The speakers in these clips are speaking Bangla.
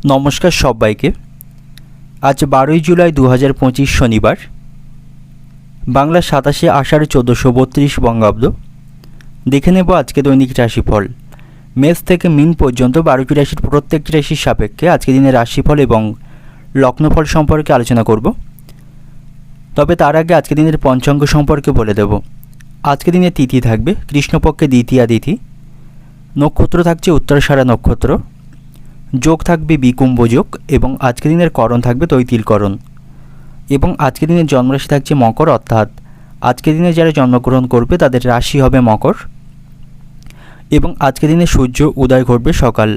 নমস্কার সবাইকে। আজ 12ই জুলাই 2025 শনিবার, বাংলা 27শে আষাঢ় 1432 বঙ্গাব্দ। দেখে নেব আজকে দৈনিক রাশিফল। মেষ থেকে মিন পর্যন্ত 12টি রাশির প্রত্যেকটি রাশির সাপেক্ষে আজকে দিনের রাশিফল এবং লগ্নফল সম্পর্কে আলোচনা করব। তবে তার আগে আজকে দিনের পঞ্চাঙ্গ সম্পর্কে বলে দেব। আজকে দিনে তিথি থাকবে কৃষ্ণপক্ষে দ্বিতীয়া তিথি, নক্ষত্র থাকছে উত্তরাষাঢ়া নক্ষত্র, যোগ থাকবে বিকুম্ভ যোগ এবং আজকের দিনের করণ থাকবে তৈতিলকরণ। এবং আজকের দিনের জন্মরাশি থাকছে মকর, অর্থাৎ আজকের দিনে যারা জন্মগ্রহণ করবে তাদের রাশি হবে মকর। এবং আজকের দিনে সূর্য উদয় ঘটবে সকাল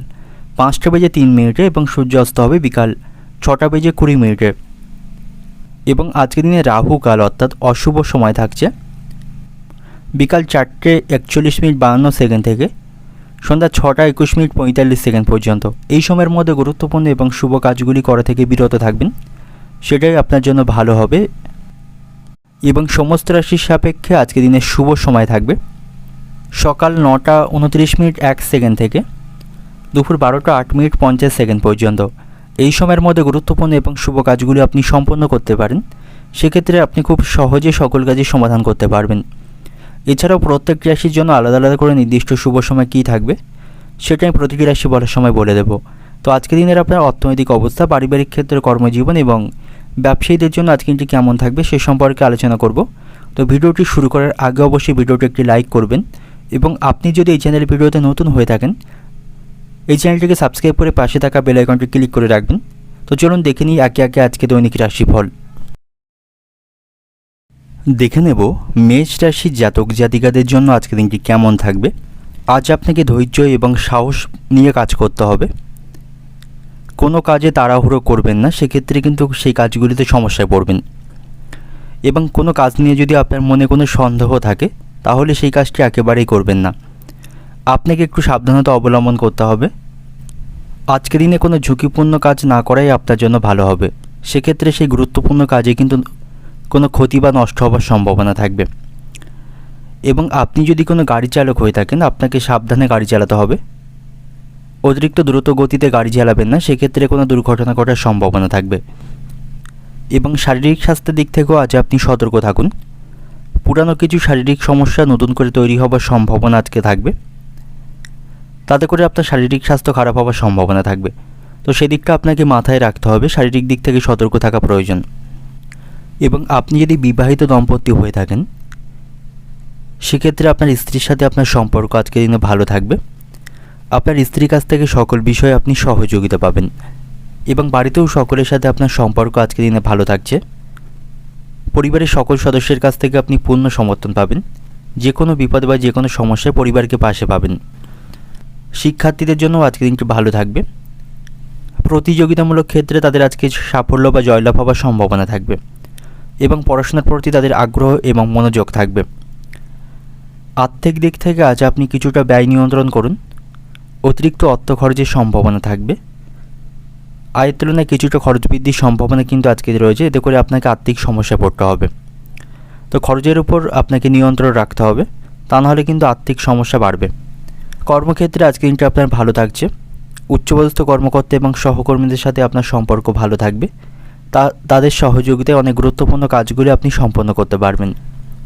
5টা বেজে 3 মিনিটে এবং সূর্য অস্ত হবে বিকাল 6টা বেজে 20 মিনিটে। এবং আজকের দিনে রাহু কাল অর্থাৎ অশুভ সময় থাকছে বিকাল 4:41:52 থেকে সন্ধ্যা 6:21:45 পর্যন্ত। এই সময়ের মধ্যে গুরুত্বপূর্ণ এবং শুভ কাজগুলি করা থেকে বিরত থাকবেন, সেটাই আপনার জন্য ভালো হবে। এবং সমস্ত রাশির সাপেক্ষে আজকে দিনের শুভ সময় থাকবে সকাল 9:29:01 থেকে দুপুর 12:08:50 পর্যন্ত। এই সময়ের মধ্যে গুরুত্বপূর্ণ এবং শুভ কাজগুলি আপনি সম্পন্ন করতে পারেন, সেক্ষেত্রে আপনি খুব সহজে সকল কাজের সমাধান করতে পারবেন। এছাড়াও প্রত্যেকটি রাশির জন্য আলাদা আলাদা করে নির্দিষ্ট শুভ সময় কী থাকবে সেটা আমি প্রতিটি রাশি বলার সময় বলে দেব। তো আজকের দিনের আপনার অর্থনৈতিক অবস্থা, পারিবারিক ক্ষেত্রে, কর্মজীবন এবং ব্যবসায়ীদের জন্য আজকে দিনটি কেমন থাকবে সে সম্পর্কে আলোচনা করব। তো ভিডিওটি শুরু করার আগে অবশ্যই ভিডিওটি একটি লাইক করবেন এবং আপনি যদি এই চ্যানেলের ভিডিওতে নতুন হয়ে থাকেন এই চ্যানেলটিকে সাবস্ক্রাইব করে পাশে থাকা বেল আইকনটি ক্লিক করে রাখবেন। তো চলুন দেখে নিই একে একে আজকে দৈনিক রাশিফল। দেখে নেব মেষ রাশির জাতক জাতিকাদের জন্য আজকে দিনটি কেমন থাকবে। আজ আপনাকে ধৈর্য এবং সাহস নিয়ে কাজ করতে হবে। কোনো কাজে তাড়াহুড়ো করবেন না, সেক্ষেত্রে কিন্তু সেই কাজগুলিতে সমস্যায় পড়বেন। এবং কোনো কাজ নিয়ে যদি আপনার মনে কোনো সন্দেহ থাকে তাহলে সেই কাজটি একেবারেই করবেন না। আপনাকে একটু সাবধানতা অবলম্বন করতে হবে। আজকে দিনে কোনো ঝুঁকিপূর্ণ কাজ না করাই আপনার জন্য ভালো হবে, সেক্ষেত্রে সেই গুরুত্বপূর্ণ কাজে কিন্তু কোনো ক্ষতি বা নষ্ট হওয়ার সম্ভাবনা থাকবে। এবং আপনি যদি কোনো গাড়ি চালক হয়ে থাকেন আপনাকে সাবধানে গাড়ি চালাতে হবে। অতিরিক্ত দ্রুত গতিতে গাড়ি চালাবেন না, সেক্ষেত্রে কোনো দুর্ঘটনা ঘটার সম্ভাবনা থাকবে। এবং শারীরিক স্বাস্থ্যের দিক থেকেও আজ আপনি সতর্ক থাকুন। পুরানো কিছু শারীরিক সমস্যা নতুন করে তৈরি হওয়ার সম্ভাবনা আজকে থাকবে, তাতে করে আপনার শারীরিক স্বাস্থ্য খারাপ হওয়ার সম্ভাবনা থাকবে। তো সেদিকটা আপনাকে মাথায় রাখতে হবে, শারীরিক দিক থেকে সতর্ক থাকা প্রয়োজন। এবং আপনি যদি বিবাহিত দম্পতি হয়ে থাকেন সেক্ষেত্রে আপনার স্ত্রীর সাথে আপনার সম্পর্ক আজকের দিনে ভালো থাকবে। আপনার স্ত্রীর কাছ থেকে সকল বিষয়ে আপনি সহযোগিতা পাবেন এবং বাড়িতেও সকলের সাথে আপনার সম্পর্ক আজকের দিনে ভালো থাকছে। পরিবারের সকল সদস্যের কাছ থেকে আপনি পূর্ণ সমর্থন পাবেন। যে কোনো বিপদ বা যে কোনো সমস্যায় পরিবারকে পাশে পাবেন। শিক্ষার্থীদের জন্য আজকের দিনটি ভালো থাকবে। প্রতিযোগিতামূলক ক্ষেত্রে তাদের আজকে সাফল্য বা জয়লাভ হওয়ার সম্ভাবনা থাকবে এবং পড়াশোনার প্রতি তাদের আগ্রহ এবং মনোযোগ থাকবে। আর্থিক দিক থেকে আজ আপনি কিছুটা ব্যয় নিয়ন্ত্রণ করুন। অতিরিক্ত অর্থ খরচের সম্ভাবনা থাকবে। আয়ের তুলনায় কিছুটা খরচ বৃদ্ধির সম্ভাবনা কিন্তু আজকে রয়েছে, এতে করে আপনাকে আর্থিক সমস্যায় পড়তে হবে। তো খরচের উপর আপনাকে নিয়ন্ত্রণ রাখতে হবে, তা নাহলে কিন্তু আর্থিক সমস্যা বাড়বে। কর্মক্ষেত্রে আজকে দিনটা আপনার ভালো থাকছে। উচ্চপদস্থ কর্মকর্তা এবং সহকর্মীদের সাথে আপনার সম্পর্ক ভালো থাকবে। তাদের সহযোগিতায় অনেক গুরুত্বপূর্ণ কাজগুলি আপনি সম্পন্ন করতে পারবেন।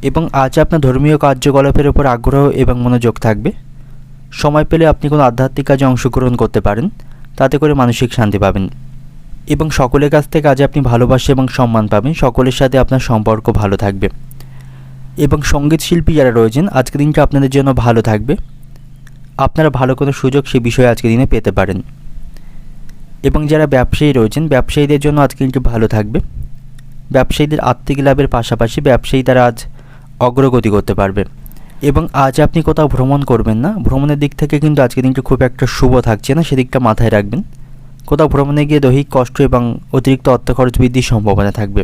এবং আজ আপনার ধর্মীয় কার্যকলাপের উপর আগ্রহ এবং মনোযোগ থাকবে। সময় পেলে আপনি কোনো আধ্যাত্মিক কাজে অংশগ্রহণ করতে পারেন, তাতে করে মানসিক শান্তি পাবেন। এবং সকলের কাছ থেকে আজ আপনি ভালোবাসা এবং সম্মান পাবেন। সকলের সাথে আপনার সম্পর্ক ভালো থাকবে। এবং সঙ্গীত শিল্পী যারা রয়েছেন আজকের দিনটা আপনাদের জন্য ভালো থাকবে। আপনারা ভালো কোনো সুযোগ সে বিষয়ে আজকের দিনে পেতে পারেন। এবং যারা ব্যবসায়ী রয়েছেন ব্যবসায়ীদের জন্য আজকে দিনটি ভালো থাকবে। ব্যবসায়ীদের আর্থিক লাভের পাশাপাশি ব্যবসায়ী তারা আজ অগ্রগতি করতে পারবে। এবং আজ আপনি কোথাও ভ্রমণ করবেন না, ভ্রমণের দিক থেকে কিন্তু আজকে দিনটি খুব একটা শুভ থাকছে না, সেদিকটা মাথায় রাখবেন। কোথাও ভ্রমণে গিয়ে দৈহিক কষ্ট এবং অতিরিক্ত অর্থ খরচ বৃদ্ধির সম্ভাবনা থাকবে।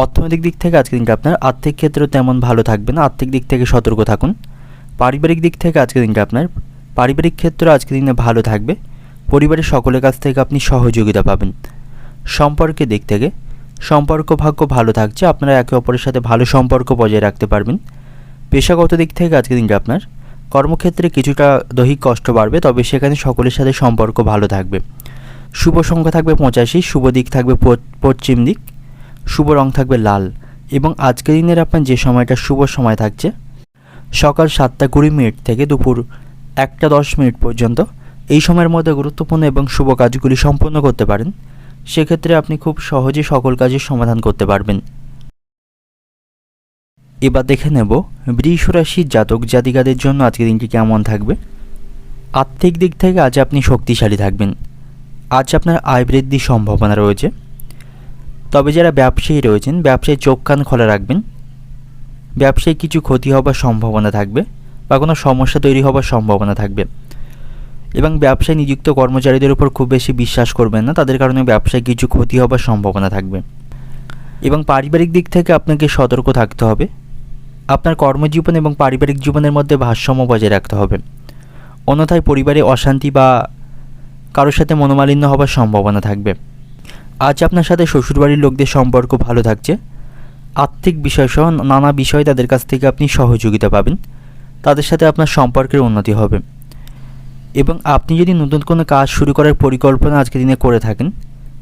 অর্থনৈতিক দিক থেকে আজকে দিনটা আপনার আর্থিক ক্ষেত্রেও তেমন ভালো থাকবে না, আর্থিক দিক থেকে সতর্ক থাকুন। পারিবারিক দিক থেকে আজকে দিনটা আপনার পারিবারিক ক্ষেত্রে আজকে দিনে ভালো থাকবে। পরিবারের সকলের কাছ থেকে আপনি সহযোগিতা পাবেন। সম্পর্কের দিক থেকে সম্পর্ক ভাগ্য ভালো থাকছে, আপনারা একে অপরের সাথে ভালো সম্পর্ক বজায় রাখতে পারবেন। পেশাগত দিক থেকে আজকের দিনটা আপনার কর্মক্ষেত্রে কিছুটা দৈহিক কষ্ট বাড়বে, তবে সেখানে সকলের সাথে সম্পর্ক ভালো থাকবে। শুভ সংখ্যা থাকবে 85, শুভ দিক থাকবে পশ্চিম দিক, শুভ রং থাকবে লাল। এবং আজকের দিনের আপনার যে সময়টা শুভ সময় থাকছে সকাল 7:20 থেকে দুপুর 1:10 পর্যন্ত, এই সময়ের মধ্যে গুরুত্বপূর্ণ এবং শুভ কাজগুলি সম্পন্ন করতে পারেন। সেক্ষেত্রে আপনি খুব সহজে সকল কাজের সমাধান করতে পারবেন। এবার দেখে নেব বৃষ রাশির জাতক জাতিকাদের জন্য আজকের দিনটি কেমন থাকবে। আর্থিক দিক থেকে আজ আপনি শক্তিশালী থাকবেন। আজ আপনার আয় বৃদ্ধির সম্ভাবনা রয়েছে। তবে যারা ব্যবসায়ী রয়েছেন, ব্যবসায়ী চোখ কান খোলা রাখবেন। ব্যবসায় কিছু ক্ষতি হবার সম্ভাবনা থাকবে বা কোনো সমস্যা তৈরি হবার সম্ভাবনা থাকবে। এবং ব্যবসায় নিযুক্ত কর্মচারীদের উপর খুব বেশি বিশ্বাস করবেন না, তাদের কারণে ব্যবসায় কিছু ক্ষতি হবার সম্ভাবনা থাকবে। এবং পারিবারিক দিক থেকে আপনাকে সতর্ক থাকতে হবে। আপনার কর্মজীবন এবং পারিবারিক জীবনের মধ্যে ভারসাম্য বজায় রাখতে হবে, অন্যথায় পরিবারে অশান্তি বা কারোর সাথে মনোমালিন্য হবার সম্ভাবনা থাকবে। আজ আপনার সাথে শ্বশুরবাড়ির লোকদের সম্পর্ক ভালো থাকছে। আর্থিক বিষয়সহ নানা বিষয়ে তাদের কাছ থেকে আপনি সহযোগিতা পাবেন, তাদের সাথে আপনার সম্পর্কের উন্নতি হবে। এবং আপনি যদি নতুন কোনো কাজ শুরু করার পরিকল্পনা আজকের দিনে করে থাকেন,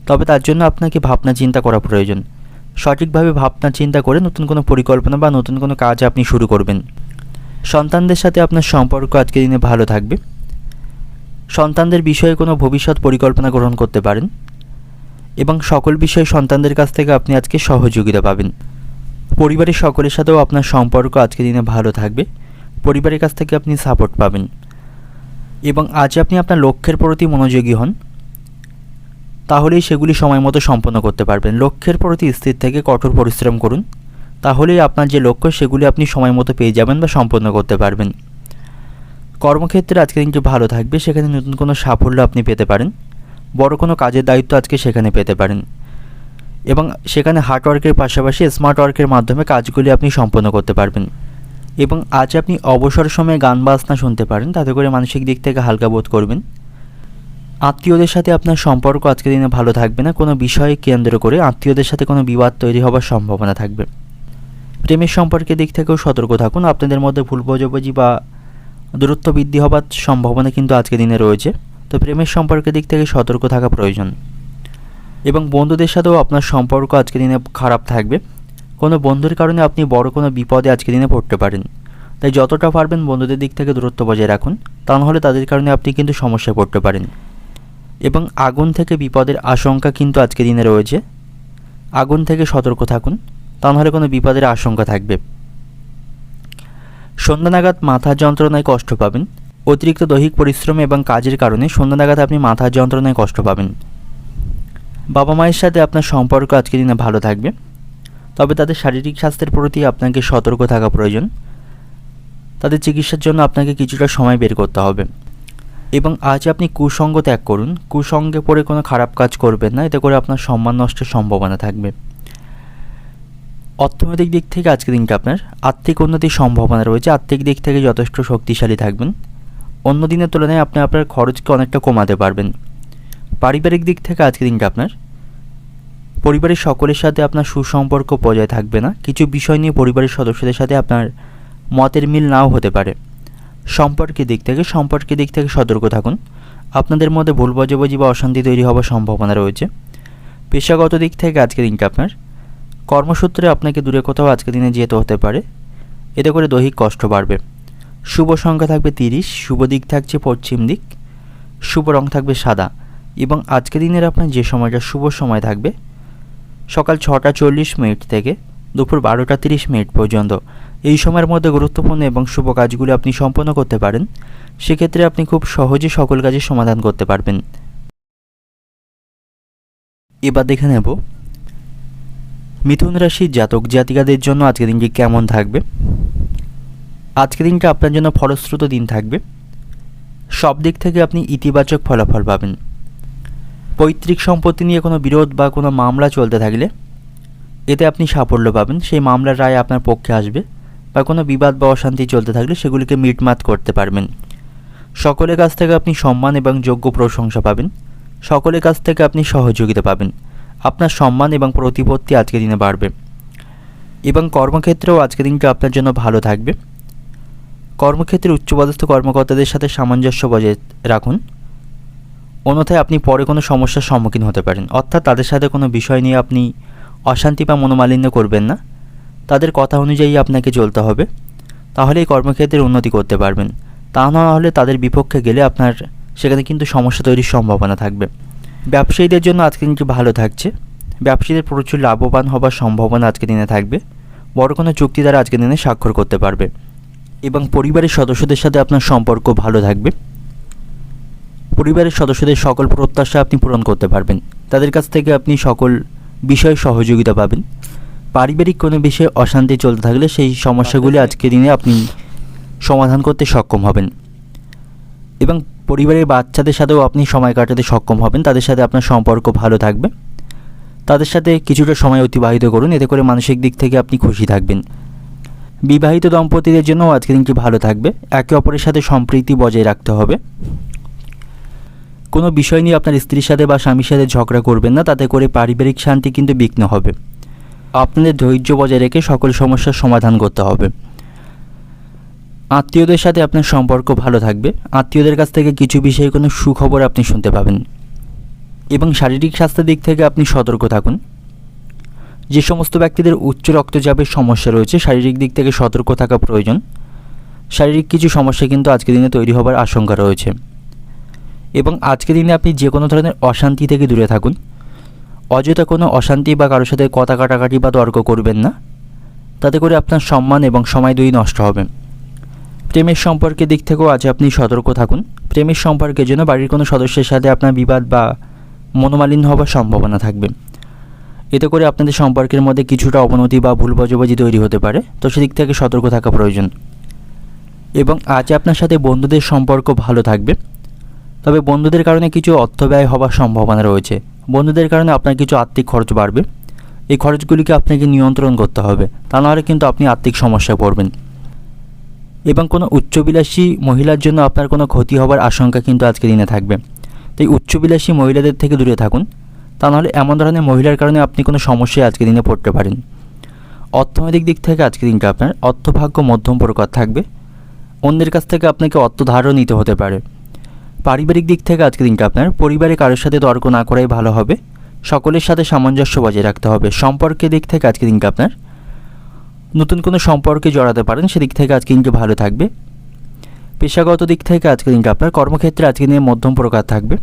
তবে তার জন্য আপনাকে ভাবনা চিন্তা করা প্রয়োজন। সঠিকভাবে ভাবনা চিন্তা করে নতুন কোনো পরিকল্পনা বা নতুন কোনো কাজ আপনি শুরু করবেন। সন্তানদের সাথে আপনার সম্পর্ক আজকের দিনে ভালো থাকবে। সন্তানদের বিষয়ে কোনো ভবিষ্যৎ পরিকল্পনা গ্রহণ করতে পারেন এবং সকল বিষয়ে সন্তানদের কাছ থেকে আপনি আজকে সহযোগিতা পাবেন। পরিবারের সকলের সাথেও আপনার সম্পর্ক আজকের দিনে ভালো থাকবে। পরিবারের কাছ থেকে আপনি সাপোর্ট পাবেন। এবং আজ আপনি আপনার লক্ষ্যের প্রতি মনোযোগী হন, তাহলেই সেগুলি সময় মতো সম্পন্ন করতে পারবেন। লক্ষ্যের প্রতি স্থির থেকে কঠোর পরিশ্রম করুন, তাহলেই আপনার যে লক্ষ্য সেগুলি আপনি সময় মতো পেয়ে যাবেন বা সম্পন্ন করতে পারবেন। কর্মক্ষেত্রে আজকে দিনটি ভালো থাকবে, সেখানে নতুন কোনো সাফল্য আপনি পেতে পারেন। বড় কোনো কাজের দায়িত্ব আজকে সেখানে পেতে পারেন এবং সেখানে হার্ড ওয়ার্কের পাশাপাশি স্মার্ট ওয়ার্কের মাধ্যমে কাজগুলি আপনি সম্পন্ন করতে পারবেন। এবং আজ আপনি অবসর সময়ে গান বাজনা শুনতে পারেন, তাতে করে মানসিক দিক থেকে হালকা বোধ করবেন। আত্মীয়দের সাথে আপনার সম্পর্ক আজকের দিনে ভালো থাকবে না, কোনো বিষয়ে কেন্দ্র করে আত্মীয়দের সাথে কোনো বিবাদ তৈরি হবার সম্ভাবনা থাকবে। প্রেমের সম্পর্কের দিক থেকেও সতর্ক থাকুন, আপনাদের মধ্যে ভুল বোঝাবুঝি বা দূরত্ব বৃদ্ধি হবার সম্ভাবনা কিন্তু আজকের দিনে রয়েছে। তো প্রেমের সম্পর্কের দিক থেকে সতর্ক থাকা প্রয়োজন। এবং বন্ধুদের সাথেও আপনার সম্পর্ক আজকের দিনে খারাপ থাকবে। কোনো বন্ধুর কারণে আপনি বড় কোনো বিপদে আজকের দিনে পড়তে পারেন। তাই যতটা পারবেন বন্ধুদের দিক থেকে দূরত্ব বজায় রাখুন, তা নাহলে তাদের কারণে আপনি কিন্তু সমস্যায় পড়তে পারেন। এবং আগুন থেকে বিপদের আশঙ্কা কিন্তু আজকের দিনে রয়েছে। আগুন থেকে সতর্ক থাকুন, তা নাহলে কোনো বিপদের আশঙ্কা থাকবে। সন্ধ্যা নাগাদ মাথার যন্ত্রণায় কষ্ট পাবেন। অতিরিক্ত দৈহিক পরিশ্রম এবং কাজের কারণে সন্ধ্যা নাগাদ আপনি মাথার যন্ত্রণায় কষ্ট পাবেন। বাবা মায়ের সাথে আপনার সম্পর্ক আজকের দিনে ভালো থাকবে, তবে তাদের শারীরিক স্বাস্থ্যের প্রতি আপনাকে সতর্ক থাকা প্রয়োজন। তাদের চিকিৎসার জন্য আপনাকে কিছুটা সময় বের করতে হবে। এবং আজ আপনি কুসঙ্গ ত্যাগ করুন, কুসঙ্গে পড়ে কোনো খারাপ কাজ করবেন না, এতে করে আপনার সম্মান নষ্টের সম্ভাবনা থাকবে। অর্থনৈতিক দিক থেকে আজকের দিনটা আপনার আর্থিক উন্নতির সম্ভাবনা রয়েছে। আর্থিক দিক থেকে যথেষ্ট শক্তিশালী থাকবেন। অন্য দিনের তুলনায় আপনি আপনার খরচকে অনেকটা কমাতে পারবেন। পারিবারিক দিক থেকে আজকের দিনটা আপনার পরিবারের সকলের সাথে আপনার সুসম্পর্ক বজায় থাকবে না। কিছু বিষয় নিয়ে পরিবারের সদস্যদের সাথে আপনার মতের মিল নাও হতে পারে। সম্পর্কের দিক থেকে সতর্ক থাকুন, আপনাদের মধ্যে ভুল বোঝাবুঝি বা অশান্তি তৈরি হওয়ার সম্ভাবনা রয়েছে। পেশাগত দিক থেকে আজকের দিনটা আপনার কর্মসূত্রে আপনাকে দূরে কোথাও আজকের দিনে যেতে হতে পারে, এতে করে দৈহিক কষ্ট বাড়বে। শুভ সংখ্যা থাকবে 30, শুভ দিক থাকছে পশ্চিম দিক, শুভ রং থাকবে সাদা। এবং আজকের দিনের আপনার যে সময়টা শুভ সময় থাকবে সকাল 6:40 থেকে দুপুর 12:30 পর্যন্ত, এই সময়ের মধ্যে গুরুত্বপূর্ণ এবং শুভ কাজগুলো আপনি সম্পন্ন করতে পারেন। সেক্ষেত্রে আপনি খুব সহজে সকল কাজের সমাধান করতে পারবেন। এবার দেখে নেব মিথুন রাশির জাতক জাতিকাদের জন্য আজকের দিনটি কেমন থাকবে। আজকের দিনটা আপনার জন্য ফলশ্রুত দিন থাকবে। সব দিক থেকে আপনি ইতিবাচক ফলাফল পাবেন। পৈতৃক সম্পত্তি নিয়ে কোনো বিরোধ বা কোনো মামলা চলতে থাকলে এতে আপনি সাফল্য পাবেন। সেই মামলার রায় আপনার পক্ষে আসবে, বা কোনো বিবাদ বা অশান্তি চলতে থাকলে সেগুলিকে মিটমাট করতে পারবেন। সকলের কাছ থেকে আপনি সম্মান এবং যোগ্য প্রশংসা পাবেন। সকলের কাছ থেকে আপনি সহযোগিতা পাবেন। আপনার সম্মান এবং প্রতিপত্তি আজকের দিনে বাড়বে। এবং কর্মক্ষেত্রেও আজকের দিনটা আপনার জন্য ভালো থাকবে। কর্মক্ষেত্রে উচ্চপদস্থ কর্মকর্তাদের সাথে সামঞ্জস্য বজায় রাখুন। অন্যথায় আপনি পরে কোনো সমস্যার সম্মুখীন হতে পারেন। অর্থাৎ তাদের সাথে কোনো বিষয় নিয়ে আপনি অশান্তি বা মনোমালিন্য করবেন না, তাদের কথা অনুযায়ী আপনাকে চলতে হবে, তাহলে এই কর্মক্ষেত্রে উন্নতি করতে পারবেন। তা না হলে তাদের বিপক্ষে গেলে আপনার সেখানে কিন্তু সমস্যা তৈরির সম্ভাবনা থাকবে। ব্যবসায়ীদের জন্য আজকে দিনটি ভালো থাকছে। ব্যবসায়ীদের প্রচুর লাভবান হবার সম্ভাবনা আজকে দিনে থাকবে। বড় কোনো চুক্তি দ্বারা আজকে দিনে স্বাক্ষর করতে পারবে এবং পরিবারের সদস্যদের সাথে আপনার সম্পর্ক ভালো থাকবে। পরিবারের সদস্যদের সকল প্রত্যাশা আপনি পূরণ করতে পারবেন। তাদের কাছ থেকে আপনি সকল বিষয়ে সহযোগিতা পাবেন। পারিবারিক কোনো বিষয়ে অশান্তি চলতে থাকলে সেই সমস্যাগুলি আজকে দিনে আপনি সমাধান করতে সক্ষম হবেন এবং পরিবারের বাচ্চাদের সাথেও আপনি সময় কাটাতে সক্ষম হবেন। তাদের সাথে আপনার সম্পর্ক ভালো থাকবে। তাদের সাথে কিছুটা সময় অতিবাহিত করুন, এতে করে মানসিক দিক থেকে আপনি খুশি থাকবেন। বিবাহিত দম্পতিদের জন্য আজকের দিনটি ভালো থাকবে। একে অপরের সাথে সম্প্রীতি বজায় রাখতে হবে। কোনো বিষয় নিয়ে আপনার স্ত্রীর সাথে বা স্বামীর সাথে ঝগড়া করবেন না, তাতে করে পারিবারিক শান্তি কিন্তু বিঘ্ন হবে। আপনাদের ধৈর্য বজায় রেখে সকল সমস্যার সমাধান করতে হবে। আত্মীয়দের সাথে আপনার সম্পর্ক ভালো থাকবে। আত্মীয়দের কাছ থেকে কিছু বিষয়ে কোনো সুখবর আপনি শুনতে পাবেন এবং শারীরিক স্বাস্থ্যের দিক থেকে আপনি সতর্ক থাকুন। যে সমস্ত ব্যক্তিদের উচ্চ রক্তচাপের সমস্যা রয়েছে, শারীরিক দিক থেকে সতর্ক থাকা প্রয়োজন। শারীরিক কিছু সমস্যা কিন্তু আজকের দিনে তৈরি হবার আশঙ্কা রয়েছে এবং আজকের দিনে আপনি যে কোনো ধরনের অশান্তি থেকে দূরে থাকুন। অযথা কোনো অশান্তি বা কারোর সাথে কথা কাটাকাটি বা তর্ক করবেন না, তাতে করে আপনার সম্মান এবং সময় দুই নষ্ট হবে। প্রেমের সম্পর্কের দিক থেকেও আজ আপনি সতর্ক থাকুন। প্রেমের সম্পর্কের জন্য বাড়ির কোনো সদস্যের সাথে আপনার বিবাদ বা মনোমালিন্য হবার সম্ভাবনা থাকবে। এতে করে আপনাদের সম্পর্কের মধ্যে কিছুটা অবনতি বা ভুল বোঝাবুঝি তৈরি হতে পারে, তো সেদিক থেকে সতর্ক থাকা প্রয়োজন। এবং আজ আপনার সাথে বন্ধুদের সম্পর্ক ভালো থাকবে, তবে বন্ধুদের কারণে কিছু অর্থ ব্যয় হবার সম্ভাবনা রয়েছে। বন্ধুদের কারণে আপনার কিছু আর্থিক খরচ বাড়বে। এই খরচগুলিকে আপনাকে নিয়ন্ত্রণ করতে হবে, তা নাহলে কিন্তু আপনি আর্থিক সমস্যায় পড়বেন। এবং কোনো উচ্চবিলাসী মহিলার জন্য আপনার কোনো ক্ষতি হবার আশঙ্কা কিন্তু আজকে দিনে থাকবে। তাই উচ্চবিলাসী মহিলাদের থেকে দূরে থাকুন, তা নাহলে এমন ধরনের মহিলার কারণে আপনি কোনো সমস্যায় আজকে দিনে পড়তে পারেন। অর্থনৈতিক দিক থেকে আজকে দিনটা আপনার অর্থভাগ্য মধ্যম প্রকার থাকবে। অন্যের কাছ থেকে আপনাকে অর্থ ধারও নিতে হতে পারে। পারিবারিক দিক থেকে আজকে দিনটা আপনার পরিবারে কারোর সাথে তর্ক না করাই ভালো হবে। সকলের সাথে সামঞ্জস্য বজায় রাখতে হবে। সম্পর্কের দিক থেকে আজকে দিনটা আপনার নতুন কোনো সম্পর্কে জড়াতে পারেন, সেদিক থেকে আজকে দিনটা ভালো থাকবে। পেশাগত দিক থেকে আজকে দিনটা আপনার কর্মক্ষেত্রে আজকে দিনে মধ্যম প্রকার থাকবে।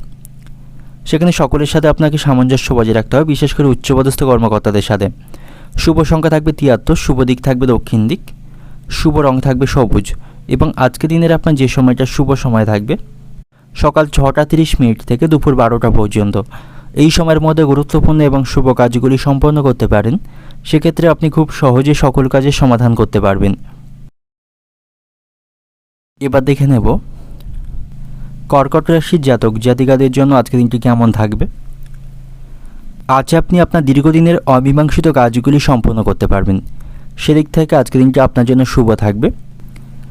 সেখানে সকলের সাথে আপনাকে সামঞ্জস্য বজায় রাখতে হবে, বিশেষ করে উচ্চপদস্থ কর্মকর্তাদের সাথে। শুভ সংখ্যা থাকবে 73, শুভ দিক থাকবে দক্ষিণ দিক, শুভ রং থাকবে সবুজ। এবং আজকে দিনের আপনার যে সময়টা শুভ সময় থাকবে সকাল 6টা 30 মিনিট থেকে দুপুর 12টা পর্যন্ত। এই সময়ের মধ্যে গুরুত্বপূর্ণ এবং শুভ কাজগুলি সম্পন্ন করতে পারেন। সেক্ষেত্রে আপনি খুব সহজে সকল কাজের সমাধান করতে পারবেন। এবার দেখে নেব কর্কট রাশির জাতক জাতিকাদের জন্য আজকে দিনটি কেমন থাকবে। আজ আপনি আপনার দীর্ঘদিনের অমীমাংসিত কাজগুলি সম্পন্ন করতে পারবেন। সেদিক থেকে আজকে দিনটি আপনার জন্য শুভ থাকবে।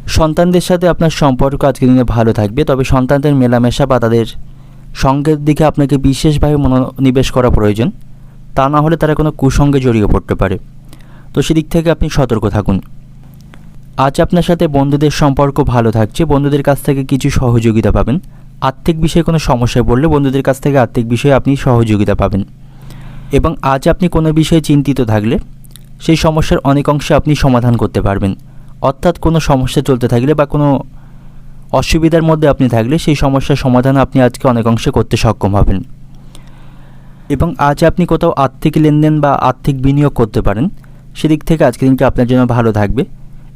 সন্তানদের সাথে আপনার সম্পর্ক আজকে দিনে ভালো থাকবে, তবে সন্তানদের মেলামেশা বা তাদের সঙ্গের দিকে আপনাকে বিশেষভাবে মনোনিবেশ করা প্রয়োজন, তা না হলে তারা কোনো কুসঙ্গে জড়িয়ে পড়তে পারে, তো সেদিক থেকে আপনি সতর্ক থাকুন। আজ আপনার সাথে বন্ধুদের সম্পর্ক ভালো থাকছে। বন্ধুদের কাছ থেকে কিছু সহযোগিতা পাবেন। আর্থিক বিষয়ে কোনো সমস্যায় পড়লে বন্ধুদের কাছ থেকে আর্থিক বিষয়ে আপনি সহযোগিতা পাবেন। এবং আজ আপনি কোনো বিষয়ে চিন্তিত থাকলে সেই সমস্যার অনেক অংশে আপনি সমাধান করতে পারবেন। অর্থাৎ কোনো সমস্যা চলতে থাকলে বা কোনো অসুবিধার মধ্যে আপনি থাকলে সেই সমস্যার সমাধান আপনি আজকে অনেক অংশে করতে সক্ষম হবেন। এবং আজ আপনি কোথাও আর্থিক লেনদেন বা আর্থিক বিনিয়োগ করতে পারেন। সেদিক থেকে আজকে দিনটা আপনার জন্য ভালো থাকবে।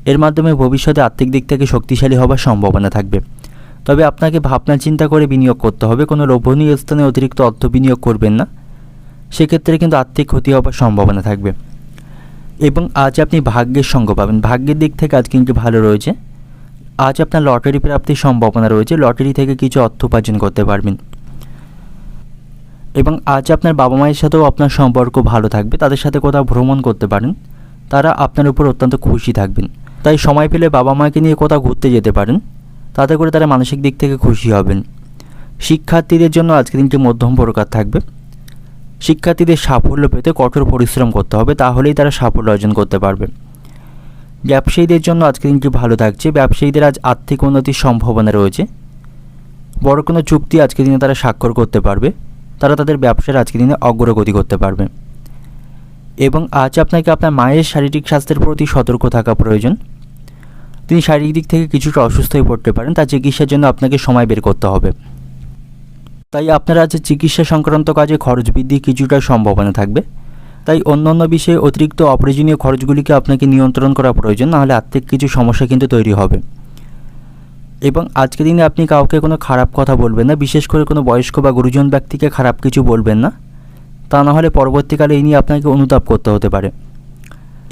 এর মাধ্যমে ভবিষ্যতে আর্থিক দিক থেকে শক্তিশালী হবার সম্ভাবনা থাকবে, তবে আপনাকে ভাবনা চিন্তা করে বিনিয়োগ করতে হবে। কোনো লোভনীয় স্থানে অতিরিক্ত অর্থ বিনিয়োগ করবেন না, সেক্ষেত্রে কিন্তু আর্থিক ক্ষতি হবার সম্ভাবনা থাকবে। এবং আজ আপনি ভাগ্যের সঙ্গ পাবেন। ভাগ্যের দিক থেকে আজ কিন্তু ভালো রয়েছে। আজ আপনার লটারি প্রাপ্তির সম্ভাবনা রয়েছে। লটারি থেকে কিছু অর্থ উপার্জন করতে পারবেন। এবং আজ আপনার বাবা মায়ের সাথেও আপনার সম্পর্ক ভালো থাকবে। তাদের সাথে কোথাও ভ্রমণ করতে পারেন, তারা আপনার উপর অত্যন্ত খুশি থাকবেন। তাই সময় পেলে বাবা মাকে নিয়ে কোথাও ঘুরতে যেতে পারেন, তাতে করে তারা মানসিক দিক থেকে খুশি হবেন। শিক্ষার্থীদের জন্য আজকে দিনটি মধ্যম প্রকার থাকবে। শিক্ষার্থীদের সাফল্য পেতে কঠোর পরিশ্রম করতে হবে, তাহলেই তারা সাফল্য অর্জন করতে পারবে। ব্যবসায়ীদের জন্য আজকে দিনটি ভালো থাকছে। ব্যবসায়ীদের আজ আর্থিক উন্নতির সম্ভাবনা রয়েছে। বড় কোনো চুক্তি আজকের দিনে তারা স্বাক্ষর করতে পারবে। তারা তাদের ব্যবসার আজকের দিনে অগ্রগতি করতে পারবে। এবং আজ আপনাকে আপনার মায়ের শারীরিক স্বাস্থ্যের প্রতি সতর্ক থাকা প্রয়োজন। তিনি শারীরিক দিক থেকে কিছুটা অসুস্থ হয়ে পড়তে পারেন, তার চিকিৎসার জন্য আপনাকে সময় বের করতে হবে। তাই আপনার আজ চিকিৎসা সংক্রান্ত কাজে খরচ বৃদ্ধির কিছুটা সম্ভাবনা থাকবে। তাই অন্যান্য বিষয়ে অতিরিক্ত অপ্রয়োজনীয় খরচগুলিকে আপনাকে নিয়ন্ত্রণ করা প্রয়োজন, নাহলে আর্থিক কিছু সমস্যা কিন্তু তৈরি হবে। এবং আজকের দিনে আপনি কাউকে কোনো খারাপ কথা বলবেন না, বিশেষ করে কোনো বয়স্ক বা গুরুজন ব্যক্তিকে খারাপ কিছু বলবেন না, তা নাহলে পরবর্তীকালে এই নিয়ে আপনাকে অনুতাপ করতে হতে পারে।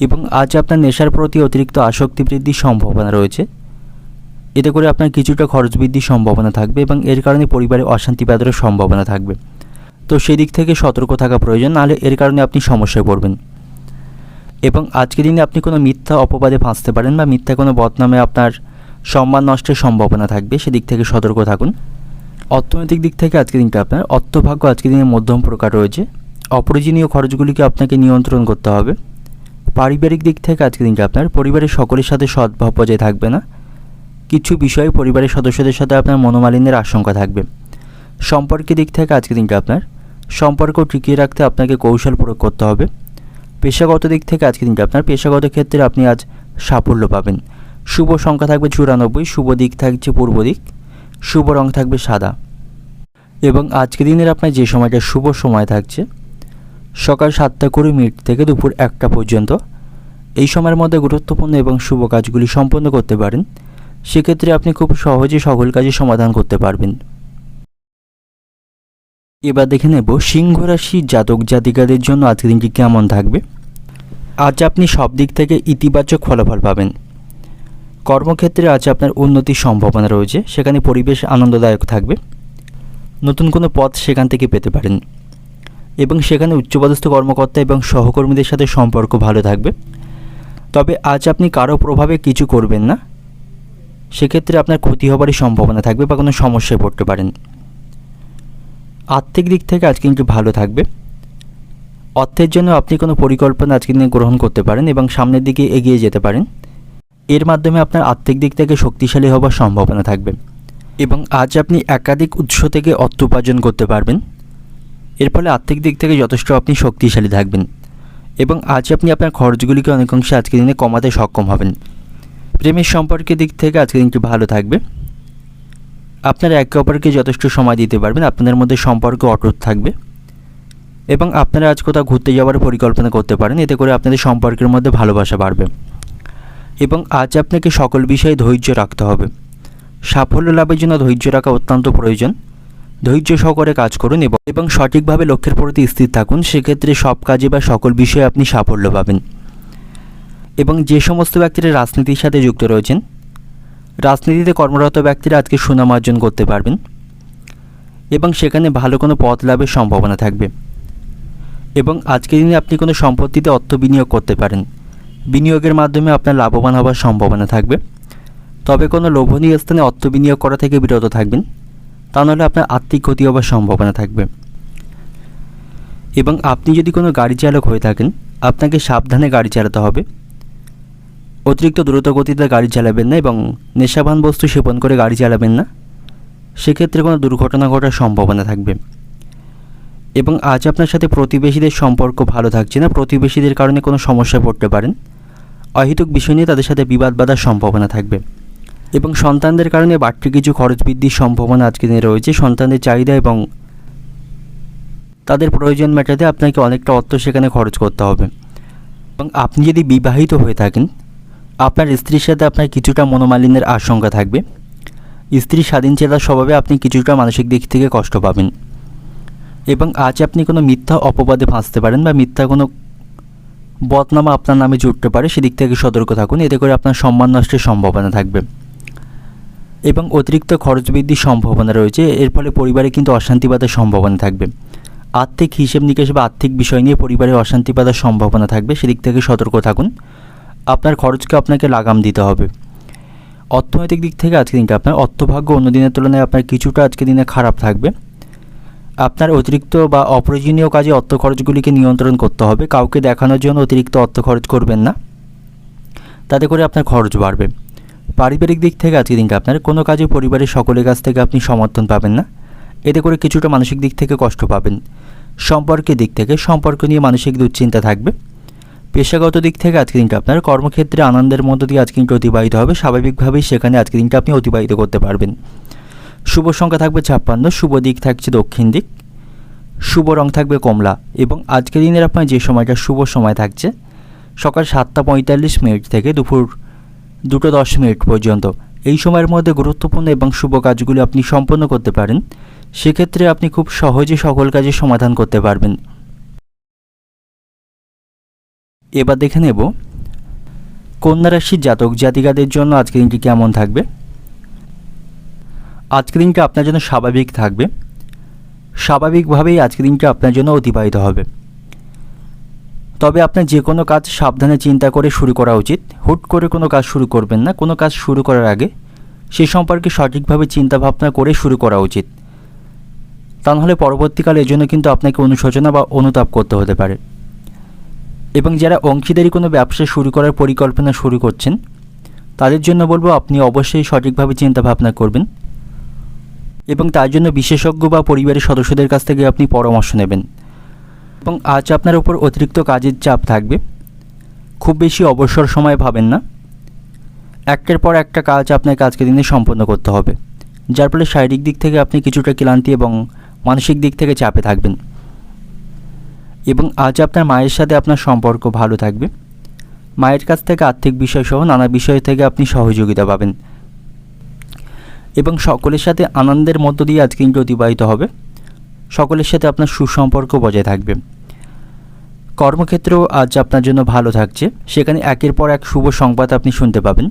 এবং আজ আপনার নেশার প্রতি অতিরিক্ত আসক্তি বৃদ্ধির সম্ভাবনা রয়েছে। এতে করে আপনার কিছুটা খরচ বৃদ্ধির সম্ভাবনা থাকবে এবং এর কারণে পরিবারে অশান্তি বাঁধারও সম্ভাবনা থাকবে। তো সেই দিক থেকে সতর্ক থাকা প্রয়োজন, নাহলে এর কারণে আপনি সমস্যায় পড়বেন। এবং আজকের দিনে আপনি কোনো মিথ্যা অপবাদে ফাঁসতে পারেন বা মিথ্যা কোনো বদনামে আপনার সম্মান নষ্টের সম্ভাবনা থাকবে, সেদিক থেকে সতর্ক থাকুন। অর্থনৈতিক দিক থেকে আজকের দিনটা আপনার অর্থভাগ্য আজকের দিনে মধ্যম প্রকার রয়েছে। অপ্রয়োজনীয় খরচগুলিকে আপনাকে নিয়ন্ত্রণ করতে হবে। পারিবারিক দিক থেকে আজকের দিনটা আপনার পরিবারের সকলের সাথে সদ্ভাব বজায় থাকবে না। কিছু বিষয়ে পরিবারের সদস্যদের সাথে আপনার মনোমালিন্যের আশঙ্কা থাকবে। সম্পর্কের দিক থেকে আজকের দিনটা আপনার সম্পর্ক টিকিয়ে রাখতে আপনাকে কৌশল প্রয়োগ করতে হবে। পেশাগত দিক থেকে আজকের দিনটা আপনার পেশাগত ক্ষেত্রে আপনি আজ সাফল্য পাবেন। শুভ সংখ্যা থাকবে 94, শুভ দিক থাকছে পূর্ব দিক, শুভ রং থাকবে সাদা। এবং আজকের দিনের আপনার যে সময়টা শুভ সময় থাকছে সকাল 7:20 থেকে দুপুর 1টা পর্যন্ত, এই সময়ের মধ্যে গুরুত্বপূর্ণ এবং শুভ কাজগুলি সম্পন্ন করতে পারেন। সেক্ষেত্রে আপনি খুব সহজে সকল কাজে সমাধান করতে পারবেন। এবার দেখে নেব সিংহ রাশির জাতক জাতিকাদের জন্য আজকের দিনটি কেমন থাকবে। আজ আপনি সব দিক থেকে ইতিবাচক ফলাফল পাবেন। কর্মক্ষেত্রে আজ আপনার উন্নতির সম্ভাবনা রয়েছে, সেখানে পরিবেশ আনন্দদায়ক থাকবে। নতুন কোনো পথ সেখান থেকে পেতে পারেন এবং সেখানে উচ্চপদস্থ কর্মকর্তা এবং সহকর্মীদের সাথে সম্পর্ক ভালো থাকবে। তবে আজ আপনি কারো প্রভাবে কিছু করবেন না, সেক্ষেত্রে আপনার ক্ষতি হবারই সম্ভাবনা থাকবে বা কোনো সমস্যায় পড়তে পারেন। আর্থিক দিক থেকে আজ কিন্তু ভালো থাকবে। অর্থের জন্য আপনি কোনো পরিকল্পনা আজকে দিনে গ্রহণ করতে পারেন এবং সামনের দিকে এগিয়ে যেতে পারেন। এর মাধ্যমে আপনার আর্থিক দিক থেকে শক্তিশালী হবার সম্ভাবনা থাকবে এবং আজ আপনি একাধিক উৎস থেকে অর্থ উপার্জন করতে পারবেন। এর ফলে আর্থিক দিক থেকে যথেষ্ট আপনি শক্তিশালী থাকবেন এবং আজ আপনি আপনার খরচগুলিকে অনেকাংশে আজকের দিনে কমাতে সক্ষম হবেন। প্রেমের সম্পর্কের দিক থেকে আজকের দিনটি ভালো থাকবে। আপনারা একে অপরকে যথেষ্ট সময় দিতে পারবেন, আপনাদের মধ্যে সম্পর্ক অটুট থাকবে এবং আপনারা আজ কোথাও ঘুরতে যাওয়ার পরিকল্পনা করতে পারেন। এতে করে আপনাদের সম্পর্কের মধ্যে ভালোবাসা বাড়বে এবং আজ আপনাকে সকল বিষয়ে ধৈর্য রাখতে হবে। সাফল্য লাভের জন্য ধৈর্য রাখা অত্যন্ত প্রয়োজন। ধৈর্য সহকারে কাজ করুন এবং সঠিকভাবে লক্ষ্যের প্রতি স্থির থাকুন। সেক্ষেত্রে সব কাজে বা সকল বিষয়ে আপনি সাফল্য পাবেন। এবং যে সমস্ত ব্যক্তিরা রাজনীতির সাথে যুক্ত রয়েছেন, রাজনীতিতে কর্মরত ব্যক্তিরা আজকে সুনাম অর্জন করতে পারবেন এবং সেখানে ভালো কোনো পদ লাভের সম্ভাবনা থাকবে। এবং আজকের দিনে আপনি কোনো সম্পত্তিতে অর্থ বিনিয়োগ করতে পারেন। বিনিয়োগের মাধ্যমে আপনার লাভবান হওয়ার সম্ভাবনা থাকবে। তবে কোনো লোভনীয় স্থানে অর্থ বিনিয়োগ করা থেকে বিরত থাকবেন, তা নাহলে আপনার আর্থিক ক্ষতি হওয়ার সম্ভাবনা থাকবে। এবং আপনি যদি কোনো গাড়ি চালক হয়ে থাকেন, আপনাকে সাবধানে গাড়ি চালাতে হবে। অতিরিক্ত দ্রুত গতিতে গাড়ি চালাবেন না এবং নেশাবান বস্তু সেবন করে গাড়ি চালাবেন না, সেক্ষেত্রে কোনো দুর্ঘটনা ঘটার সম্ভাবনা থাকবে। এবং আজ আপনার সাথে প্রতিবেশীদের সম্পর্ক ভালো থাকছে না, প্রতিবেশীদের কারণে কোনো সমস্যায় পড়তে পারেন। অহেতুক বিষয় নিয়ে তাদের সাথে বিবাদ বাঁধার সম্ভাবনা থাকবে এবং সন্তানদের কারণে বাড়তি কিছু খরচ বৃদ্ধির সম্ভাবনা আজকে দিনে রয়েছে। সন্তানদের চাহিদা এবং তাদের প্রয়োজন মেটাতে আপনাকে অনেকটা অর্থ সেখানে খরচ করতে হবে। এবং আপনি যদি বিবাহিত হয়ে থাকেন, আপনার স্ত্রীর সাথে আপনার কিছুটা মনোমালিন্যের আশঙ্কা থাকবে। স্ত্রীর স্বাধীনচেতার স্বভাবে আপনি কিছুটা মানসিক দিক থেকে কষ্ট পাবেন এবং আজ আপনি কোনো মিথ্যা অপবাদে ফাঁসতে পারেন বা মিথ্যা কোনো বদনামা আপনার নামে জুটতে পারে, সেদিক থেকে সতর্ক থাকুন। এতে করে আপনার সম্মান নষ্টের সম্ভাবনা থাকবে এবং অতিরিক্ত খরচ বৃদ্ধির সম্ভাবনা রয়েছে। এর ফলে পরিবারে কিন্তু অশান্তি বাঁধার সম্ভাবনা থাকবে। আর্থিক হিসেব নিকেশ বা আর্থিক বিষয় নিয়ে পরিবারে অশান্তি বাঁধার সম্ভাবনা থাকবে, সেদিক থেকে সতর্ক থাকুন। আপনার খরচকে আপনাকে লাগাম দিতে হবে। অর্থনৈতিক দিক থেকে আজকের দিনটা আপনার অর্থভাগ্য অন্য দিনের তুলনায় আপনার কিছুটা আজকের দিনে খারাপ থাকবে। আপনার অতিরিক্ত বা অপ্রয়োজনীয় কাজে অর্থ খরচগুলিকে নিয়ন্ত্রণ করতে হবে। কাউকে দেখানোর জন্য অতিরিক্ত অর্থ খরচ করবেন না, তাতে করে আপনার খরচ বাড়বে। পারিবারিক দিক থেকে আজকের দিনটা আপনার কোনো কাজে পরিবারের সকলের কাছ থেকে আপনি সমর্থন পাবেন না, এতে করে কিছুটা মানসিক দিক থেকে কষ্ট পাবেন। সম্পর্কের দিক থেকে সম্পর্ক নিয়ে মানসিক দুশ্চিন্তা থাকবে। পেশাগত দিক থেকে আজকের দিনটা আপনার কর্মক্ষেত্রে আনন্দের মধ্য দিয়ে আজকের দিনটা অতিবাহিত হবে, স্বাভাবিকভাবেই সেখানে আজকের দিনটা আপনি অতিবাহিত করতে পারবেন। শুভ সংখ্যা থাকবে 56, শুভ দিক থাকছে দক্ষিণ দিক, শুভ রং থাকবে কমলা এবং আজকের দিনের আপনার যে সময়টা শুভ সময় থাকছে সকাল 7:45 থেকে দুপুর 2:10 পর্যন্ত। এই সময়ের মধ্যে গুরুত্বপূর্ণ এবং শুভ কাজগুলি আপনি সম্পন্ন করতে পারেন, সেক্ষেত্রে আপনি খুব সহজে সকল কাজের সমাধান করতে পারবেন। এবার দেখে নেব কন্যা রাশির জাতক জাতিকাদের জন্য আজকের দিনটি কেমন থাকবে। আজকের দিনটা আপনার জন্য স্বাভাবিক থাকবে, স্বাভাবিকভাবেই আজকের দিনটা আপনার জন্য অতিবাহিত হবে। তবে আপনার যে কোনো কাজ সাবধানে চিন্তা করে শুরু করা উচিত। হুট করে কোনো কাজ শুরু করবেন না। কোনো কাজ শুরু করার আগে সে সম্পর্কে সঠিকভাবে চিন্তাভাবনা করে শুরু করা উচিত, তা নাহলে পরবর্তীকালে এর জন্য কিন্তু আপনাকে অনুশোচনা বা অনুতাপ করতে হতে পারে। এবং যারা অংশীদারি কোনো ব্যবসা শুরু করার পরিকল্পনা শুরু করছেন তাদের জন্য বলবো আপনি অবশ্যই সঠিকভাবে চিন্তাভাবনা করবেন এবং তার জন্য বিশেষজ্ঞ বা পরিবারের সদস্যদের কাছ থেকে আপনি পরামর্শ নেবেন। এবং আজ আপনার উপর অতিরিক্ত কাজের চাপ থাকবে, খুব বেশি অবসর সময় ভাবেন না। একটার পর একটা কাজ আপনাকে আজকের দিনে সম্পন্ন করতে হবে, যার ফলে শারীরিক দিক থেকে আপনি কিছুটা ক্লান্তি এবং মানসিক দিক থেকে চাপে থাকবেন। এবং আজ আপনার মায়ের সাথে আপনার সম্পর্ক ভালো থাকবে। মায়ের কাছ থেকে আর্থিক বিষয়সহ নানা বিষয় থেকে আপনি সহযোগিতা পাবেন এবং সকলের সাথে আনন্দের মধ্য দিয়ে আজকে দিনটি অতিবাহিত হবে। সকলের সাথে আপনার সুসম্পর্ক বজায় থাকবে। কর্মক্ষেত্রেও আজ আপনার জন্য ভালো থাকছে, সেখানে একের পর এক শুভ সংবাদ আপনি শুনতে পাবেন।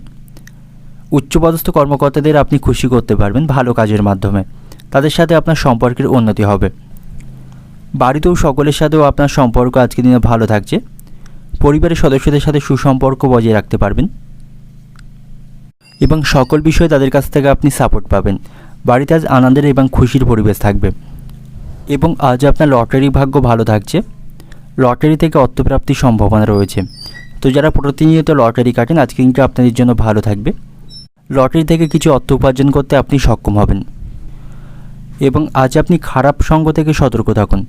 উচ্চপদস্থ কর্মকর্তাদের আপনি খুশি করতে পারবেন ভালো কাজের মাধ্যমে, তাদের সাথে আপনার সম্পর্কের উন্নতি হবে। বাড়িতেও সকলের সাথেও আপনার সম্পর্ক আজকের দিনে ভালো থাকছে। পরিবারের সদস্যদের সাথে সুসম্পর্ক বজায় রাখতে পারবেন এবং সকল বিষয়ে তাদের কাছ থেকে আপনি সাপোর্ট পাবেন। বাড়িতে আজ আনন্দের এবং খুশির পরিবেশ থাকবে। এবং আজ আপনার লটারি ভাগ্য ভালো থাকছে, লটারি থেকে অর্থপ্রাপ্তির সম্ভাবনা রয়েছে। তো যারা প্রতিনিয়ত লটারি কাটেন আজকে দিনটা আপনাদের জন্য ভালো থাকবে। লটারি থেকে কিছু অর্থ উপার্জন করতে আপনি সক্ষম হবেন। এবং আজ আপনি খারাপ সঙ্গ থেকে সতর্ক থাকুন।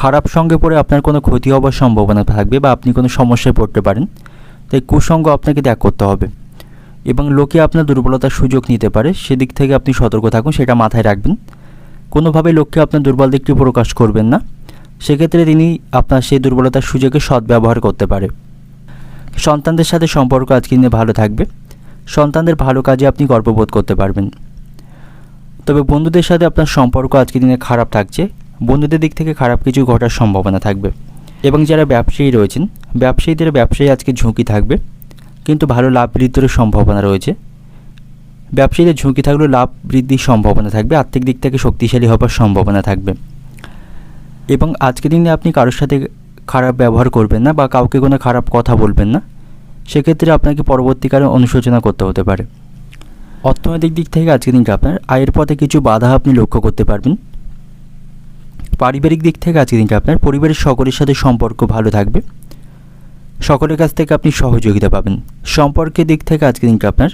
খারাপ সঙ্গে পড়ে আপনার কোনো ক্ষতি হওয়ার সম্ভাবনা থাকবে বা আপনি কোনো সমস্যায় পড়তে পারেন, তাই কুসঙ্গ আপনাকে ত্যাগ করতে হবে। এবং লোকে আপনার দুর্বলতার সুযোগ নিতে পারে, সেদিক থেকে আপনি সতর্ক থাকুন, সেটা মাথায় রাখবেন। কোনোভাবে লোককে আপনার দুর্বল দিকটি প্রকাশ করবেন না, সেক্ষেত্রে তিনি আপনার সেই দুর্বলতার সুযোগে সদ্ব্যবহার করতে পারে। সন্তানদের সাথে সম্পর্ক আজকে দিনে ভালো থাকবে। সন্তানদের ভালো কাজে আপনি গর্ববোধ করতে পারবেন। তবে বন্ধুদের সাথে আপনার সম্পর্ক আজকে দিনে খারাপ থাকছে, বন্ধুদের দিক থেকে খারাপ কিছু ঘটার সম্ভাবনা থাকবে। এবং যারা ব্যবসায়ী রয়েছেন ব্যবসায়ীদের ব্যবসায়ী আজকে ঝুঁকি থাকবে, কিন্তু ভালো লাভ বৃদ্ধির সম্ভাবনা রয়েছে। ব্যবসায়ীদের ঝুঁকি থাকলেও লাভ বৃদ্ধির সম্ভাবনা থাকবে, আর্থিক দিক থেকে শক্তিশালী হবার সম্ভাবনা থাকবে। এবং আজকের দিনে আপনি কারোর সাথে খারাপ ব্যবহার করবেন না বা কাউকে কোনো খারাপ কথা বলবেন না, সেক্ষেত্রে আপনাকে পরবর্তীকালে অনুশোচনা করতে হতে পারে। অর্থনৈতিক দিক থেকে আজকের দিনটা আপনার আয়ের পথে কিছু বাধা আপনি লক্ষ্য করতে পারবেন। পারিবারিক দিক থেকে আজকের দিনটা আপনার পরিবারের সকলের সাথে সম্পর্ক ভালো থাকবে, সকলের কাছ থেকে আপনি সহযোগিতা পাবেন। সম্পর্কের দিক থেকে আজকের দিনটা আপনার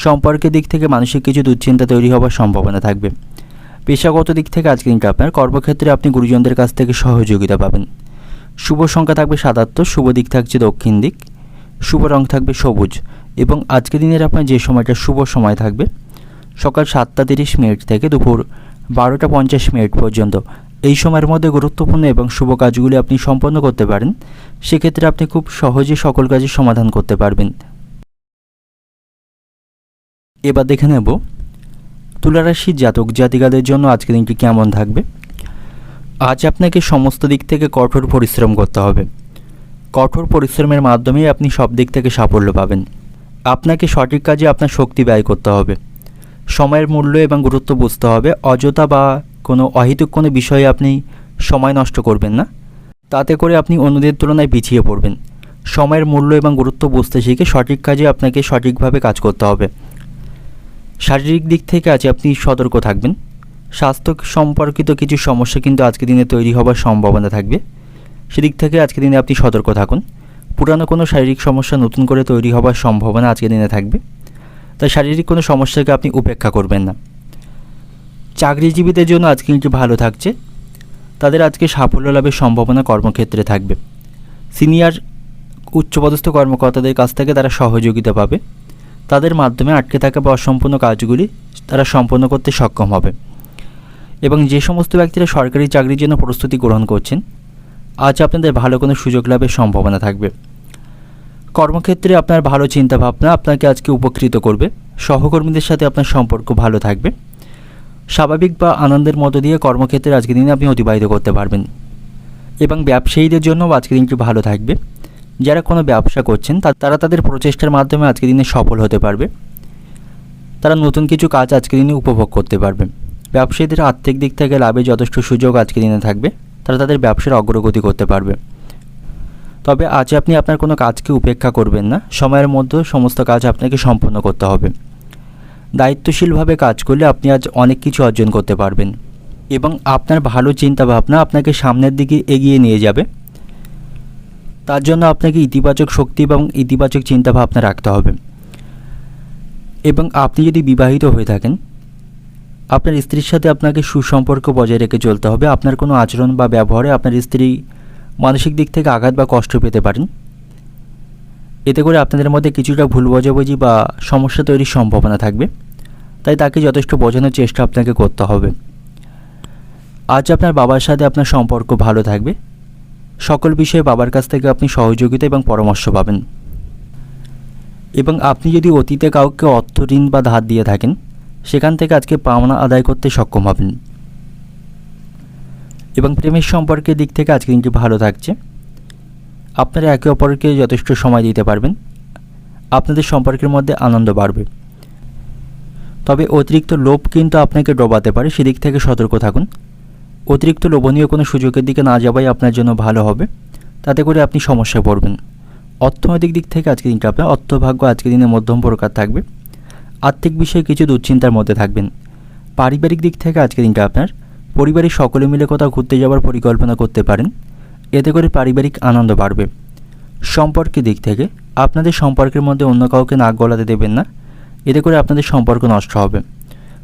সম্পর্কের দিক থেকে মানসিক কিছু দুশ্চিন্তা তৈরি হওয়ার সম্ভাবনা থাকবে। পেশাগত দিক থেকে আজকের দিনটা আপনার কর্মক্ষেত্রে আপনি গুরুজনদের কাছ থেকে সহযোগিতা পাবেন। শুভ সংখ্যা থাকবে 77, শুভ দিক থাকছে দক্ষিণ দিক, শুভ রং থাকবে সবুজ। এবং আজকের দিনের আপনার যে সময়টা শুভ সময় থাকবে সকাল 7:30 থেকে দুপুর 12:50 পর্যন্ত। এই সময়ের মধ্যে গুরুত্বপূর্ণ এবং শুভ কাজগুলি আপনি সম্পন্ন করতে পারেন, সেক্ষেত্রে আপনি খুব সহজে সকল কাজের সমাধান করতে পারবেন। এবার দেখে নেব তুলা রাশির জাতক জাতিকাদের জন্য আজকের দিনটি কেমন থাকবে। আজ আপনাকে সমস্ত দিক থেকে কঠোর পরিশ্রম করতে হবে। কঠোর পরিশ্রমের মাধ্যমেই আপনি সব দিক থেকে সাফল্য পাবেন। আপনাকে সঠিক কাজে আপনার শক্তি ব্যয় করতে হবে। সময়ের মূল্য এবং গুরুত্ব বুঝতে হবে। অযথা বা কোনো অহেতুক কোনো বিষয়ে আপনি সময় নষ্ট করবেন না, তাতে করে আপনি অন্যদের তুলনায় পিছিয়ে পড়বেন। সময়ের মূল্য এবং গুরুত্ব বুঝতে শিখে সঠিক কাজে আপনাকে সঠিকভাবে কাজ করতে হবে। শারীরিক দিক থেকে আজ আপনি সতর্ক থাকবেন। স্বাস্থ্য সম্পর্কিত কিছু সমস্যা কিন্তু আজকের দিনে তৈরি হবার সম্ভাবনা থাকবে, সেদিক থেকে আজকের দিনে আপনি সতর্ক থাকুন। পুরানো কোনো শারীরিক সমস্যা নতুন করে তৈরি হওয়ার সম্ভাবনা আজকের দিনে থাকবে, তাই শারীরিক কোনো সমস্যাকে আপনি উপেক্ষা করবেন না। চাকরিজীবীদের জন্য আজকে কিন্তু ভালো থাকছে, তাদের আজকে সাফল্য লাভের সম্ভাবনা কর্মক্ষেত্রে থাকবে। সিনিয়র উচ্চপদস্থ কর্মকর্তাদের কাছ থেকে তারা সহযোগিতা পাবে, তাদের মাধ্যমে আটকে থাকা বা অসম্পূর্ণ কাজগুলি তারা সম্পন্ন করতে সক্ষম হবে। এবং যে সমস্ত ব্যক্তিরা সরকারি চাকরির জন্য প্রস্তুতি গ্রহণ করছেন, আজ আপনাদের ভালো কোনো সুযোগ লাভের সম্ভাবনা থাকবে। কর্মক্ষেত্রে আপনার ভালো চিন্তাভাবনা আপনাকে আজকে উপকৃত করবে। সহকর্মীদের সাথে আপনার সম্পর্ক ভালো থাকবে। স্বাভাবিক বা আনন্দের মধ্য দিয়ে কর্মক্ষেত্রে আজকের দিনে আপনি অতিবাহিত করতে পারবেন। এবং ব্যবসায়ীদের জন্য আজকের দিনটি ভালো থাকবে। যারা কোনো ব্যবসা করছেন তারা তাদের প্রচেষ্টার মাধ্যমে আজকের দিনে সফল হতে পারবে। তারা নতুন কিছু কাজ আজকের দিনে উপভোগ করতে পারবে। ব্যবসায়ীদের আর্থিক দিক থেকে লাভের যথেষ্ট সুযোগ আজকের দিনে থাকবে, তারা তাদের ব্যবসার অগ্রগতি করতে পারবে। তবে আজ আপনি আপনার কোনো কাজকে উপেক্ষা করবেন না, সময়ের মধ্যে সমস্ত কাজ আপনাকে সম্পন্ন করতে হবে। দায়িত্বশীলভাবে কাজ করলে আপনি আজ অনেক কিছু অর্জন করতে পারবেন এবং আপনার ভালো চিন্তাভাবনা আপনাকে সামনের দিকে এগিয়ে নিয়ে যাবে। তার জন্য আপনাকে ইতিবাচক শক্তি এবং ইতিবাচক চিন্তাভাবনা রাখতে হবে। এবং আপনি যদি বিবাহিত হয়ে থাকেন, আপনার স্ত্রীর সাথে আপনাকে সুসম্পর্ক বজায় রেখে চলতে হবে। আপনার কোনো আচরণ বা ব্যবহারে আপনার স্ত্রী মানসিক দিক থেকে আঘাত বা কষ্ট পেতে পারেন। এতে করে আপনাদের মধ্যে কিছুটা ভুল বোঝাবুঝি বা সমস্যা তৈরির সম্ভাবনা থাকবে, তাই তাকে যথেষ্ট বোঝানোর চেষ্টা আপনাকে করতে হবে। আজ আপনার বাবার সাথে আপনার সম্পর্ক ভালো থাকবে। সকল বিষয়ে বাবার কাছ থেকে আপনি সহযোগিতা এবং পরামর্শ পাবেন। এবং আপনি যদি অতীতে কাউকে অর্থ ঋণ বা ধার দিয়ে থাকেন, সেখান থেকে আজকে পাওনা আদায় করতে সক্ষম হবেন। এবং প্রেমের সম্পর্কের দিক থেকে আজকে দিনটি ভালো থাকছে। আপনারা একে অপরকে যথেষ্ট সময় দিতে পারবেন, আপনাদের সম্পর্কের মধ্যে আনন্দ বাড়বে। তবে অতিরিক্ত লোভ কিন্তু আপনাকে ডোবাতে পারে, সেদিক থেকে সতর্ক থাকুন। অতিরিক্ত লোভনীয় কোনো সুযোগের দিকে না যাওয়াই আপনার জন্য ভালো হবে, তাতে করে আপনি সমস্যায় পড়বেন। অর্থনৈতিক দিক থেকে আজকের দিনটা আপনার অর্থভাগ্য আজকের দিনে মধ্যম প্রকার থাকবে। আর্থিক বিষয়ে কিছু দুশ্চিন্তার মধ্যে থাকবেন। পারিবারিক দিক থেকে আজকের দিনটা আপনার পরিবারের সকলে মিলে কোথাও ঘুরতে যাওয়ার পরিকল্পনা করতে পারেন, এতে করে পারিবারিক আনন্দ বাড়বে। সম্পর্কের দিক থেকে আপনাদের সম্পর্কের মধ্যে অন্য কাউকে নাক গলাতে দেবেন না, এতে করে আপনাদের সম্পর্ক নষ্ট হবে।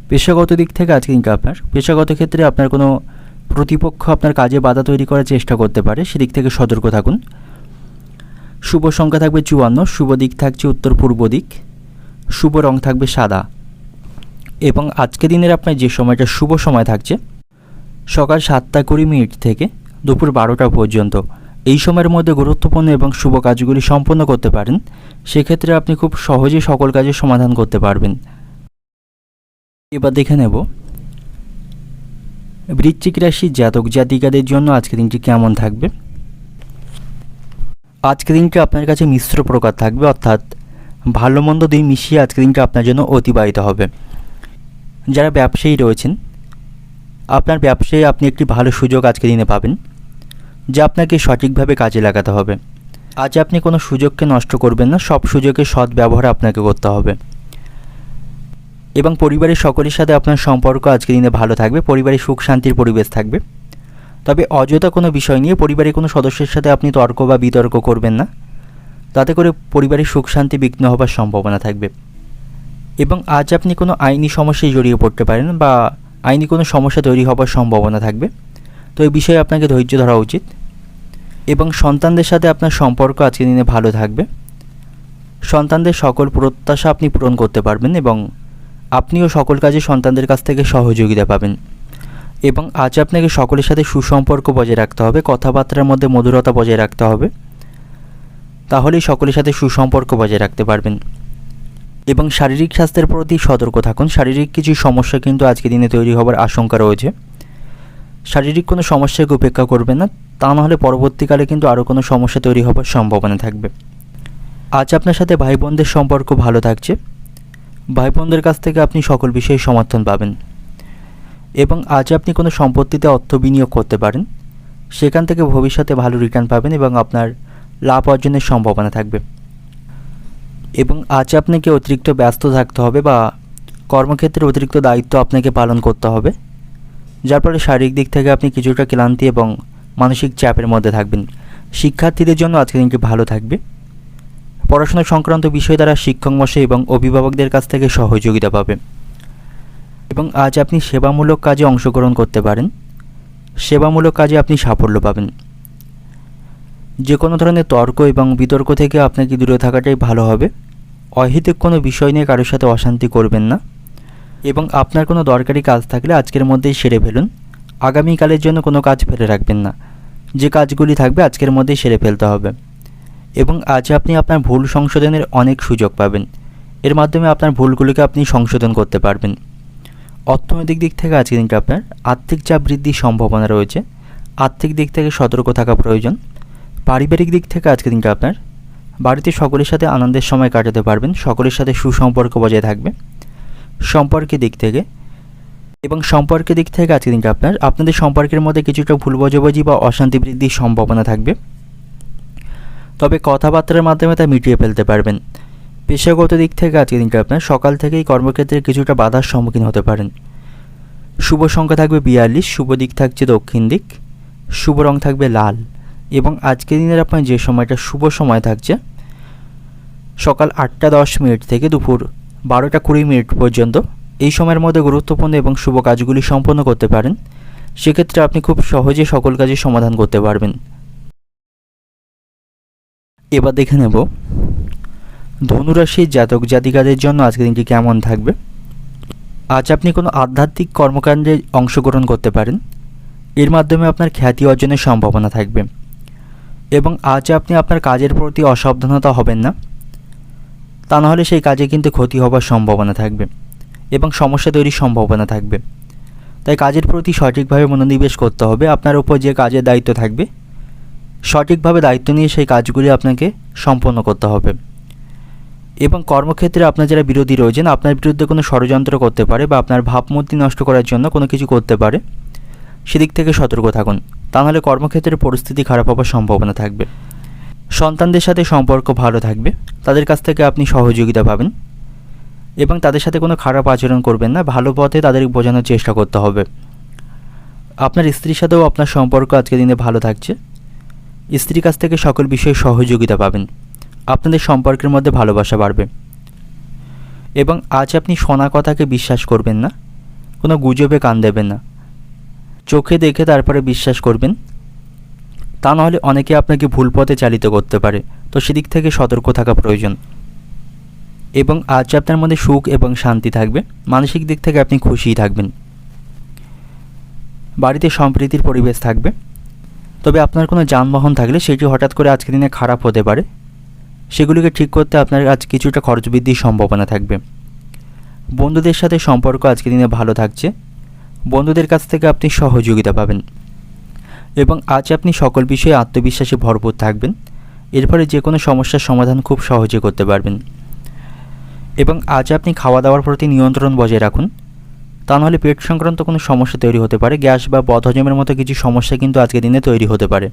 পেশাগত দিক থেকে আজকে দিনটা আপনার পেশাগত ক্ষেত্রে আপনার কোনো প্রতিপক্ষ আপনার কাজে বাধা তৈরি করার চেষ্টা করতে পারে, সেদিক থেকে সতর্ক থাকুন। শুভ সংখ্যা থাকবে 54, শুভ দিক থাকছে উত্তর পূর্ব দিক, শুভ রং থাকবে সাদা। এবং আজকে দিনের আপনার যে সময়টা শুভ সময় থাকছে সকাল 7:20 থেকে দুপুর 12টা পর্যন্ত, এই সময়ের মধ্যে গুরুত্বপূর্ণ এবং শুভ কাজগুলি সম্পন্ন করতে পারেন। সেক্ষেত্রে আপনি খুব সহজে সকল কাজের সমাধান করতে পারবেন। এবার দেখে নেব বৃশ্চিক রাশির জাতক জাতিকাদের জন্য আজকের দিনটি কেমন থাকবে। আজকের দিনটি আপনার কাছে মিশ্র প্রকার থাকবে, অর্থাৎ ভালো মন্দ দুই মিশিয়ে আজকের দিনটি আপনার জন্য অতিবাহিত হবে। যারা ব্যবসায়ী রয়েছেন, আপনার ব্যবসায়ে আপনি একটি ভালো সুযোগ আজকের দিনে পাবেন, যা আপনাকে সঠিকভাবে কাজে লাগাতে হবে। আজ আপনি কোনো সুযোগকে নষ্ট করবেন না, সব সুযোগের সদ্ব্যবহার আপনাকে করতে হবে। এবং পরিবারের সকলের সাথে আপনার সম্পর্ক আজকের দিনে ভালো থাকবে, পরিবারে সুখ শান্তির পরিবেশ থাকবে। তবে অযথা কোনো বিষয় নিয়ে পরিবারের কোনো সদস্যের সাথে আপনি তর্ক বা বিতর্ক করবেন না, তাতে করে পরিবারের সুখ শান্তি বিঘ্ন হবার সম্ভাবনা থাকবে। এবং আজ আপনি কোনো আইনি সমস্যায় জড়িয়ে পড়তে পারেন বা আইনি কোনো সমস্যা তৈরি হবার সম্ভাবনা থাকবে, তো এই বিষয়ে আপনাকে ধৈর্য ধরা উচিত। এবং সন্তানদের সাথে আপনার সম্পর্ক আজকের দিনে ভালো থাকবে। সন্তানদের সকল প্রত্যাশা আপনি পূরণ করতে পারবেন এবং আপনিও সকল কাজে সন্তানদের কাছ থেকে সহযোগিতা পাবেন। এবং আজ আপনাকে সকলের সাথে সুসম্পর্ক বজায় রাখতে হবে, কথাবার্তার মধ্যে মধুরতা বজায় রাখতে হবে, তাহলেই সকলের সাথে সুসম্পর্ক বজায় রাখতে পারবেন। এবং শারীরিক স্বাস্থ্যের প্রতি সতর্ক থাকুন। শারীরিক কিছু সমস্যা কিন্তু আজকের দিনে তৈরি হবার আশঙ্কা রয়েছে। শারীরিক কোনো সমস্যাকে উপেক্ষা করবেন না, তা নাহলে পরবর্তীকালে কিন্তু আরও কোনো সমস্যা তৈরি হবার সম্ভাবনা থাকবে। আজ আপনার সাথে ভাই বোনদের সম্পর্ক ভালো থাকছে। ভাই বোনদের কাছ থেকে আপনি সকল বিষয়ে সমর্থন পাবেন। এবং আজ আপনি কোনো সম্পত্তিতে অর্থ বিনিয়োগ করতে পারেন, সেখান থেকে ভবিষ্যতে ভালো রিটার্ন পাবেন এবং আপনার লাভ অর্জনের সম্ভাবনা থাকবে। এবং আজ আপনাকে অতিরিক্ত ব্যস্ত থাকতে হবে বা কর্মক্ষেত্রে অতিরিক্ত দায়িত্ব আপনাকে পালন করতে হবে, যার ফলে শারীরিক দিক থেকে আপনি কিছুটা ক্লান্তি এবং মানসিক চাপের মধ্যে থাকবেন। শিক্ষার্থীদের জন্য আজকের দিনটি ভালো থাকবে। পড়াশোনা সংক্রান্ত বিষয় দ্বারা শিক্ষক মশাই এবং অভিভাবকদের কাছ থেকে সহযোগিতা পাবে এবং আজ আপনি সেবামূলক কাজে অংশগ্রহণ করতে পারেন। সেবামূলক কাজে আপনি সাফল্য পাবেন। যে কোনো ধরনের তর্ক এবং বিতর্ক থেকে আপনাকে দূরে থাকাটাই ভালো হবে। অহেতুক কোনো বিষয় নিয়ে কারোর সাথে অশান্তি করবেন না এবং আপনার কোনো দরকারি কাজ থাকলে আজকের মধ্যেই সেরে ফেলুন। আগামীকালের জন্য কোনো কাজ ফেলে রাখবেন না। যে কাজগুলি থাকবে আজকের মধ্যেই সেরে ফেলতে হবে এবং আজ আপনি আপনার ভুল সংশোধনের অনেক সুযোগ পাবেন। এর মাধ্যমে আপনার ভুলগুলিকে আপনি সংশোধন করতে পারবেন। অর্থনৈতিক দিক থেকে আজকের দিনটা আপনার আর্থিক চাপ বৃদ্ধির সম্ভাবনা রয়েছে। আর্থিক দিক থেকে সতর্ক থাকা প্রয়োজন। পারিবারিক দিক থেকে আজকের দিনটা আপনার বাড়িতে সকলের সাথে আনন্দের সময় কাটাতে পারবেন। সকলের সাথে সুসম্পর্ক বজায় থাকবে। সম্পর্কের দিক থেকে আজকের দিনটা আপনাদের সম্পর্কের মধ্যে কিছুটা ভুল বোঝাবুঝি বা অশান্তি বৃদ্ধির সম্ভাবনা থাকবে, তবে কথাবার্তার মাধ্যমে তা মিটিয়ে ফেলতে পারবেন। পেশাগত দিক থেকে আজকের দিনটা আপনার সকাল থেকেই কর্মক্ষেত্রে কিছুটা বাধার সম্মুখীন হতে পারেন। শুভ সংখ্যা থাকবে 42, শুভ দিক থাকছে দক্ষিণ দিক, শুভ রং থাকবে লাল এবং আজকের দিনের আপনার যে সময়টা শুভ সময় থাকছে সকাল 8টা 10 মিনিট থেকে দুপুর 12টা 20 মিনিট পর্যন্ত। এই সময়ের মধ্যে গুরুত্বপূর্ণ এবং শুভ কাজগুলি সম্পন্ন করতে পারেন। সেক্ষেত্রে আপনি খুব সহজে সকল কাজের সমাধান করতে পারবেন। এবার দেখে নেব ধনুরাশির জাতক জাতিকাদের জন্য আজকের দিনটি কেমন থাকবে। আজ আপনি কোনো আধ্যাত্মিক কর্মকাণ্ডে অংশগ্রহণ করতে পারেন। এর মাধ্যমে আপনার খ্যাতি অর্জনের সম্ভাবনা থাকবে এবং আজ আপনি আপনার কাজের প্রতি অসাবধানতা হবেন না, তা নাহলে সেই কাজে কিন্তু ক্ষতি হবার সম্ভাবনা থাকবে এবং সমস্যা তৈরির সম্ভাবনা থাকবে। তাই কাজের প্রতি সঠিকভাবে মনোনিবেশ করতে হবে। আপনার উপর যে কাজের দায়িত্ব থাকবে সঠিকভাবে দায়িত্ব নিয়ে সেই কাজগুলি আপনাকে সম্পন্ন করতে হবে এবং কর্মক্ষেত্রে আপনার যারা বিরোধী রয়েছেন আপনার বিরুদ্ধে কোনো ষড়যন্ত্র করতে পারে বা আপনার ভাবমূর্তি নষ্ট করার জন্য কোনো কিছু করতে পারে, সেদিক থেকে সতর্ক থাকুন, তা নাহলে কর্মক্ষেত্রের পরিস্থিতি খারাপ হওয়ার সম্ভাবনা থাকবে। সন্তানদের সাথে সম্পর্ক ভালো থাকবে। তাদের কাছ থেকে আপনি সহযোগিতা পাবেন এবং তাদের সাথে কোনো খারাপ আচরণ করবেন না। ভালো পথে তাদের বোঝানোর চেষ্টা করতে হবে। আপনার স্ত্রীর সাথেও আপনার সম্পর্ক আজকের দিনে ভালো থাকছে। স্ত্রীর কাছ থেকে সকল বিষয়ে সহযোগিতা পাবেন। আপনাদের সম্পর্কের মধ্যে ভালোবাসা বাড়বে এবং আজ আপনি শোনা কথাকে বিশ্বাস করবেন না, কোনো গুজবে কান দেবেন না। চোখে দেখে তারপরে বিশ্বাস করবেন, তা নাহলে অনেকে আপনাকে ভুল পথে চালিত করতে পারে। তো সেদিক থেকে সতর্ক থাকা প্রয়োজন এবং আজ আপনার মধ্যে সুখ এবং শান্তি থাকবে। মানসিক দিক থেকে আপনি খুশিই থাকবেন। বাড়িতে সম্প্রীতির পরিবেশ থাকবে, তবে আপনার কোনো যানবাহন থাকলে সেটি হঠাৎ করে আজকের দিনে খারাপ হতে পারে। সেগুলিকে ঠিক করতে আপনার আজ কিছুটা খরচ বৃদ্ধির সম্ভাবনা থাকবে। বন্ধুদের সাথে সম্পর্ক আজকের দিনে ভালো থাকছে। বন্ধুদের কাছ থেকে আপনি সহযোগিতা পাবেন এবং আজ আপনি সকল বিষয়ে আত্মবিশ্বাসে ভরপুর থাকবেন। এর ফলে যে কোনো সমস্যার সমাধান খুব সহজে করতে পারবেন এবং আজ আপনি খাওয়া দাওয়ার প্রতি নিয়ন্ত্রণ বজায় রাখুন, তা নাহলে পেট সংক্রান্ত কোনো সমস্যা তৈরি হতে পারে। গ্যাস বা বদহজমের মতো কিছু সমস্যা কিন্তু আজকের দিনে তৈরি হতে পারে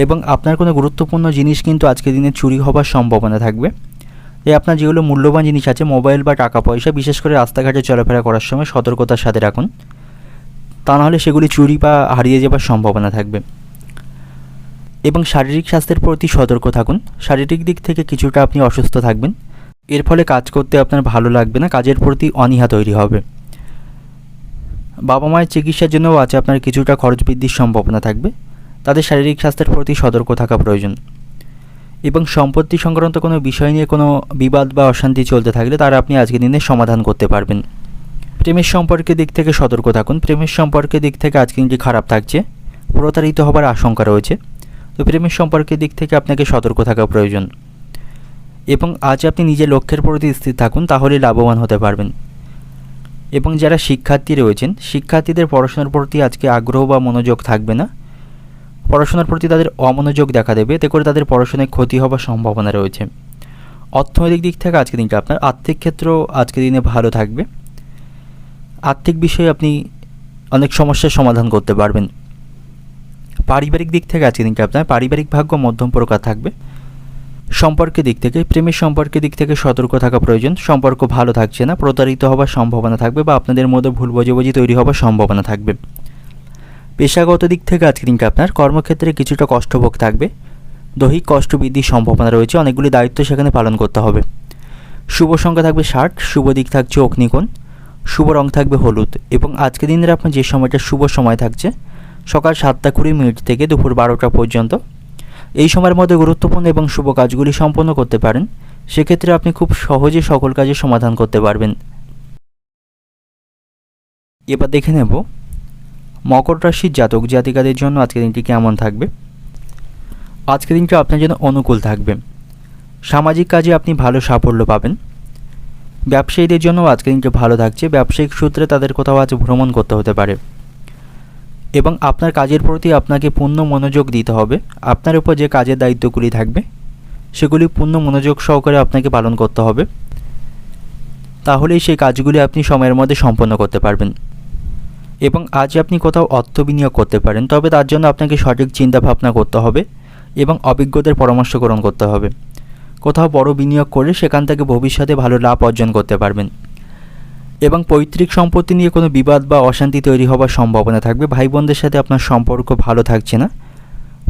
এবং আপনার কোনো গুরুত্বপূর্ণ জিনিস কিন্তু আজকের দিনে চুরি হবার সম্ভাবনা থাকবে। তাই আপনার যেগুলো মূল্যবান জিনিস আছে, মোবাইল বা টাকা পয়সা, বিশেষ করে রাস্তাঘাটে চলাফেরা করার সময় সতর্কতার সাথে রাখুন, তা নাহলে সেগুলি চুরি বা হারিয়ে যাবার সম্ভাবনা থাকবে এবং শারীরিক স্বাস্থ্যের প্রতি সতর্ক থাকুন। শারীরিক দিক থেকে কিছুটা আপনি অসুস্থ থাকবেন। এর ফলে কাজ করতে আপনার ভালো লাগবে না, কাজের প্রতি অনীহা তৈরি হবে। বাবা মায়ের চিকিৎসার জন্যও আজ আপনার কিছুটা খরচ বৃদ্ধির সম্ভাবনা থাকবে। তাদের শারীরিক স্বাস্থ্যের প্রতি সতর্ক থাকা প্রয়োজন এবং সম্পত্তি সংক্রান্ত কোনো বিষয় নিয়ে কোনো বিবাদ বা অশান্তি চলতে থাকলে তারা আপনি আজকের দিনে সমাধান করতে পারবেন। প্রেমের সম্পর্কের দিক থেকে সতর্ক থাকুন। প্রেমের সম্পর্কের দিক থেকে আজকে দিনটি খারাপ থাকছে। প্রতারিত হবার আশঙ্কা রয়েছে। তো প্রেমের সম্পর্কের দিক থেকে আপনাকে সতর্ক থাকা প্রয়োজন এবং আজ আপনি নিজের লক্ষ্যের প্রতি স্থির থাকুন, তাহলে লাভবান হতে পারবেন। এবং যারা শিক্ষার্থী রয়েছেন, শিক্ষার্থীদের পড়াশোনার প্রতি আজকে আগ্রহ বা মনোযোগ থাকবে না। পড়াশোনার প্রতি তাদের অমনোযোগ দেখা দেবে, এতে করে তাদের পড়াশোনায় ক্ষতি হবার সম্ভাবনা রয়েছে। অর্থনৈতিক দিক থেকে আজকের দিনটা আপনার আর্থিক ক্ষেত্র আজকের দিনে ভালো থাকবে। আর্থিক বিষয়ে আপনি অনেক সমস্যার সমাধান করতে পারবেন। পারিবারিক দিক থেকে আজকের দিনটা আপনার পারিবারিক ভাগ্য মধ্যম প্রকার থাকবে। সম্পর্কের দিক থেকে, প্রেমের সম্পর্কের দিক থেকে সতর্ক থাকা প্রয়োজন। সম্পর্ক ভালো থাকছে না, প্রতারিত হবার সম্ভাবনা থাকবে বা আপনাদের মধ্যে ভুল বোঝাবুঝি তৈরি হবার সম্ভাবনা থাকবে। পেশাগত দিক থেকে আজকের দিনটি আপনার কর্মক্ষেত্রে কিছুটা কষ্টভোগ থাকবে। দৈহিক কষ্ট বৃদ্ধির সম্ভাবনা রয়েছে, অনেকগুলি দায়িত্ব সেখানে পালন করতে হবে। শুভ সংখ্যা থাকবে 60, শুভ দিক থাকছে অগ্নিকোণ, শুভ রং থাকবে হলুদ। এবং আজকের দিনের আপনার যে সময়টা শুভ সময় থাকছে সকাল 7:20 থেকে দুপুর 12টা পর্যন্ত। এই সময়ের মধ্যে গুরুত্বপূর্ণ এবং শুভ কাজগুলি সম্পন্ন করতে পারেন। সেক্ষেত্রে আপনি খুব সহজে সকল কাজের সমাধান করতে পারবেন। এবার দেখে নেব মকর রাশির জাতক জাতিকাদের জন্য আজকের দিনটি কেমন থাকবে। আজকের দিনটি আপনার জন্য অনুকূল থাকবে। সামাজিক কাজে আপনি ভালো সাফল্য পাবেন। ব্যবসায়ীদের জন্য আজকের দিনটি ভালো থাকছে। ব্যবসায়িক সূত্রে তাদের কোথাও আজ ভ্রমণ করতে হতে পারে এবং আপনার কাজের প্রতি আপনাকে পূর্ণ মনোযোগ দিতে হবে। আপনার উপর যে কাজের দায়িত্বগুলি থাকবে সেগুলি পূর্ণ মনোযোগ সহকারে আপনাকে পালন করতে হবে, তাহলেই সেই কাজগুলি আপনি সময়ের মধ্যে সম্পন্ন করতে পারবেন। এবং আজ আপনি কোথাও অর্থ বিনিয়োগ করতে পারেন, তবে তার জন্য আপনাকে সঠিক চিন্তাভাবনা করতে হবে এবং অভিজ্ঞদের পরামর্শ গ্রহণ করতে হবে। কোথাও বড় বিনিয়োগ করে সেখান থেকে ভবিষ্যতে ভালো লাভ অর্জন করতে পারবেন। এবং পৈতৃক সম্পত্তি নিয়ে কোনো বিবাদ বা অশান্তি তৈরি হওয়ার সম্ভাবনা থাকবে। ভাই বোনদের সাথে আপনার সম্পর্ক ভালো থাকছে না।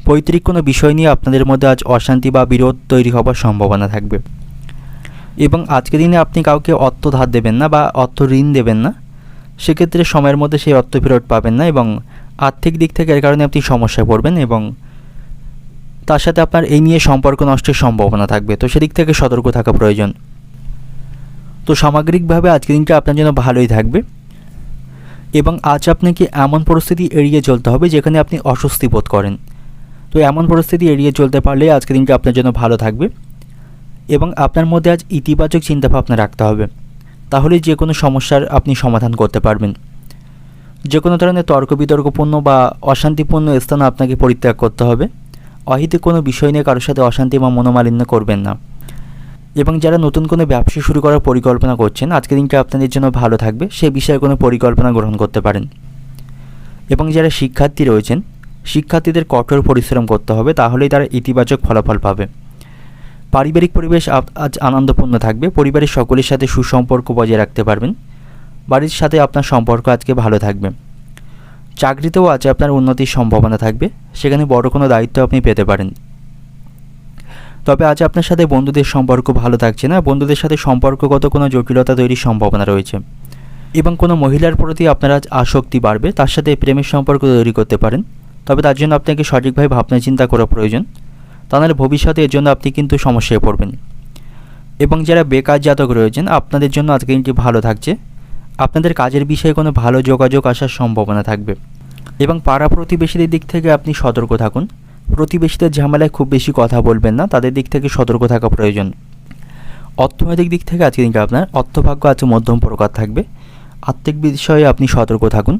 পৈতৃক কোনো বিষয় নিয়ে আপনাদের মধ্যে আজ অশান্তি বা বিরোধ তৈরি হওয়ার সম্ভাবনা থাকবে। এবং আজকের দিনে আপনি কাউকে অর্থ ধার দেবেন না বা অর্থ ঋণ দেবেন না, সেক্ষেত্রে সময়ের মধ্যে সেই অর্থ ফেরত পাবেন না এবং আর্থিক দিক থেকে এর কারণে আপনি সমস্যায় পড়বেন এবং তার সাথে আপনার এই নিয়ে সম্পর্ক নষ্টের সম্ভাবনা থাকবে। তো সেদিক থেকে সতর্ক থাকা প্রয়োজন। তো সামগ্রিকভাবে আজকের দিনটা আপনার জন্য ভালোই থাকবে এবং আজ আপনাকে এমন পরিস্থিতি এড়িয়ে চলতে হবে যেখানে আপনি অস্বস্তি বোধ করেন। তো এমন পরিস্থিতি এড়িয়ে চলতে পারলে আজকের দিনটা আপনার জন্য ভালো থাকবে এবং আপনার মধ্যে আজ ইতিবাচক চিন্তাভাবনা রাখতে হবে, তাহলে যে কোনো সমস্যার আপনি সমাধান করতে পারবেন। যে কোনো ধরনের তর্ক বিতর্কপূর্ণ বা অশান্তিপূর্ণ স্থান আপনাকে পরিত্যাগ করতে হবে। অহিতে কোনো বিষয় নিয়ে কারোর সাথে অশান্তি বা মনোমালিন্য করবেন না। এবং যারা নতুন কোনো ব্যবসা শুরু করার পরিকল্পনা করছেন, আজকের দিনটা আপনাদের জন্য ভালো থাকবে, সে বিষয়ে কোনো পরিকল্পনা গ্রহণ করতে পারেন। এবং যারা শিক্ষার্থী রয়েছেন, শিক্ষার্থীদের কঠোর পরিশ্রম করতে হবে, তাহলেই তারা ইতিবাচক ফলাফল পাবে। পারিবারিক পরিবেশ আজ আনন্দপূর্ণ থাকবে। পরিবারের সকলের সাথে সুসম্পর্ক বজায় রাখতে পারবেন। বাড়ির সাথে আপনার সম্পর্ক আজকে ভালো থাকবে। চাকরিতেও আজ আপনার উন্নতির সম্ভাবনা থাকবে, সেখানে বড় কোনো দায়িত্ব আপনি পেতে পারেন। তবে আজ আপনার সাথে বন্ধুদের সম্পর্ক ভালো থাকছে না। বন্ধুদের সাথে সম্পর্কগত কোনো জটিলতা তৈরির সম্ভাবনা রয়েছে এবং কোনো মহিলার প্রতি আপনার আজ আসক্তি বাড়বে, তার সাথে প্রেমের সম্পর্ক তৈরি করতে পারেন। তবে তার জন্য আপনাকে সঠিকভাবে ভাবনা চিন্তা করা প্রয়োজন, তা নাহলে ভবিষ্যতে এর জন্য আপনি কিন্তু সমস্যায় পড়বেন। এবং যারা বেকার জাতক রয়েছেন, আপনাদের জন্য আজকে দিনটি ভালো থাকছে। আপনাদের কাজের বিষয়ে কোনো ভালো যোগাযোগ আসার সম্ভাবনা থাকবে এবং পাড়া প্রতিবেশীদের দিক থেকে আপনি সতর্ক থাকুন। প্রতিবেশীদের ঝামেলায় খুব বেশি কথা বলবেন না, তাদের দিক থেকে সতর্ক থাকা প্রয়োজন। অর্থনৈতিক দিক থেকে আজকে দিনটা আপনার অর্থভাগ্য আজ মধ্যম প্রকার থাকবে। আর্থিক বিষয়ে আপনি সতর্ক থাকুন।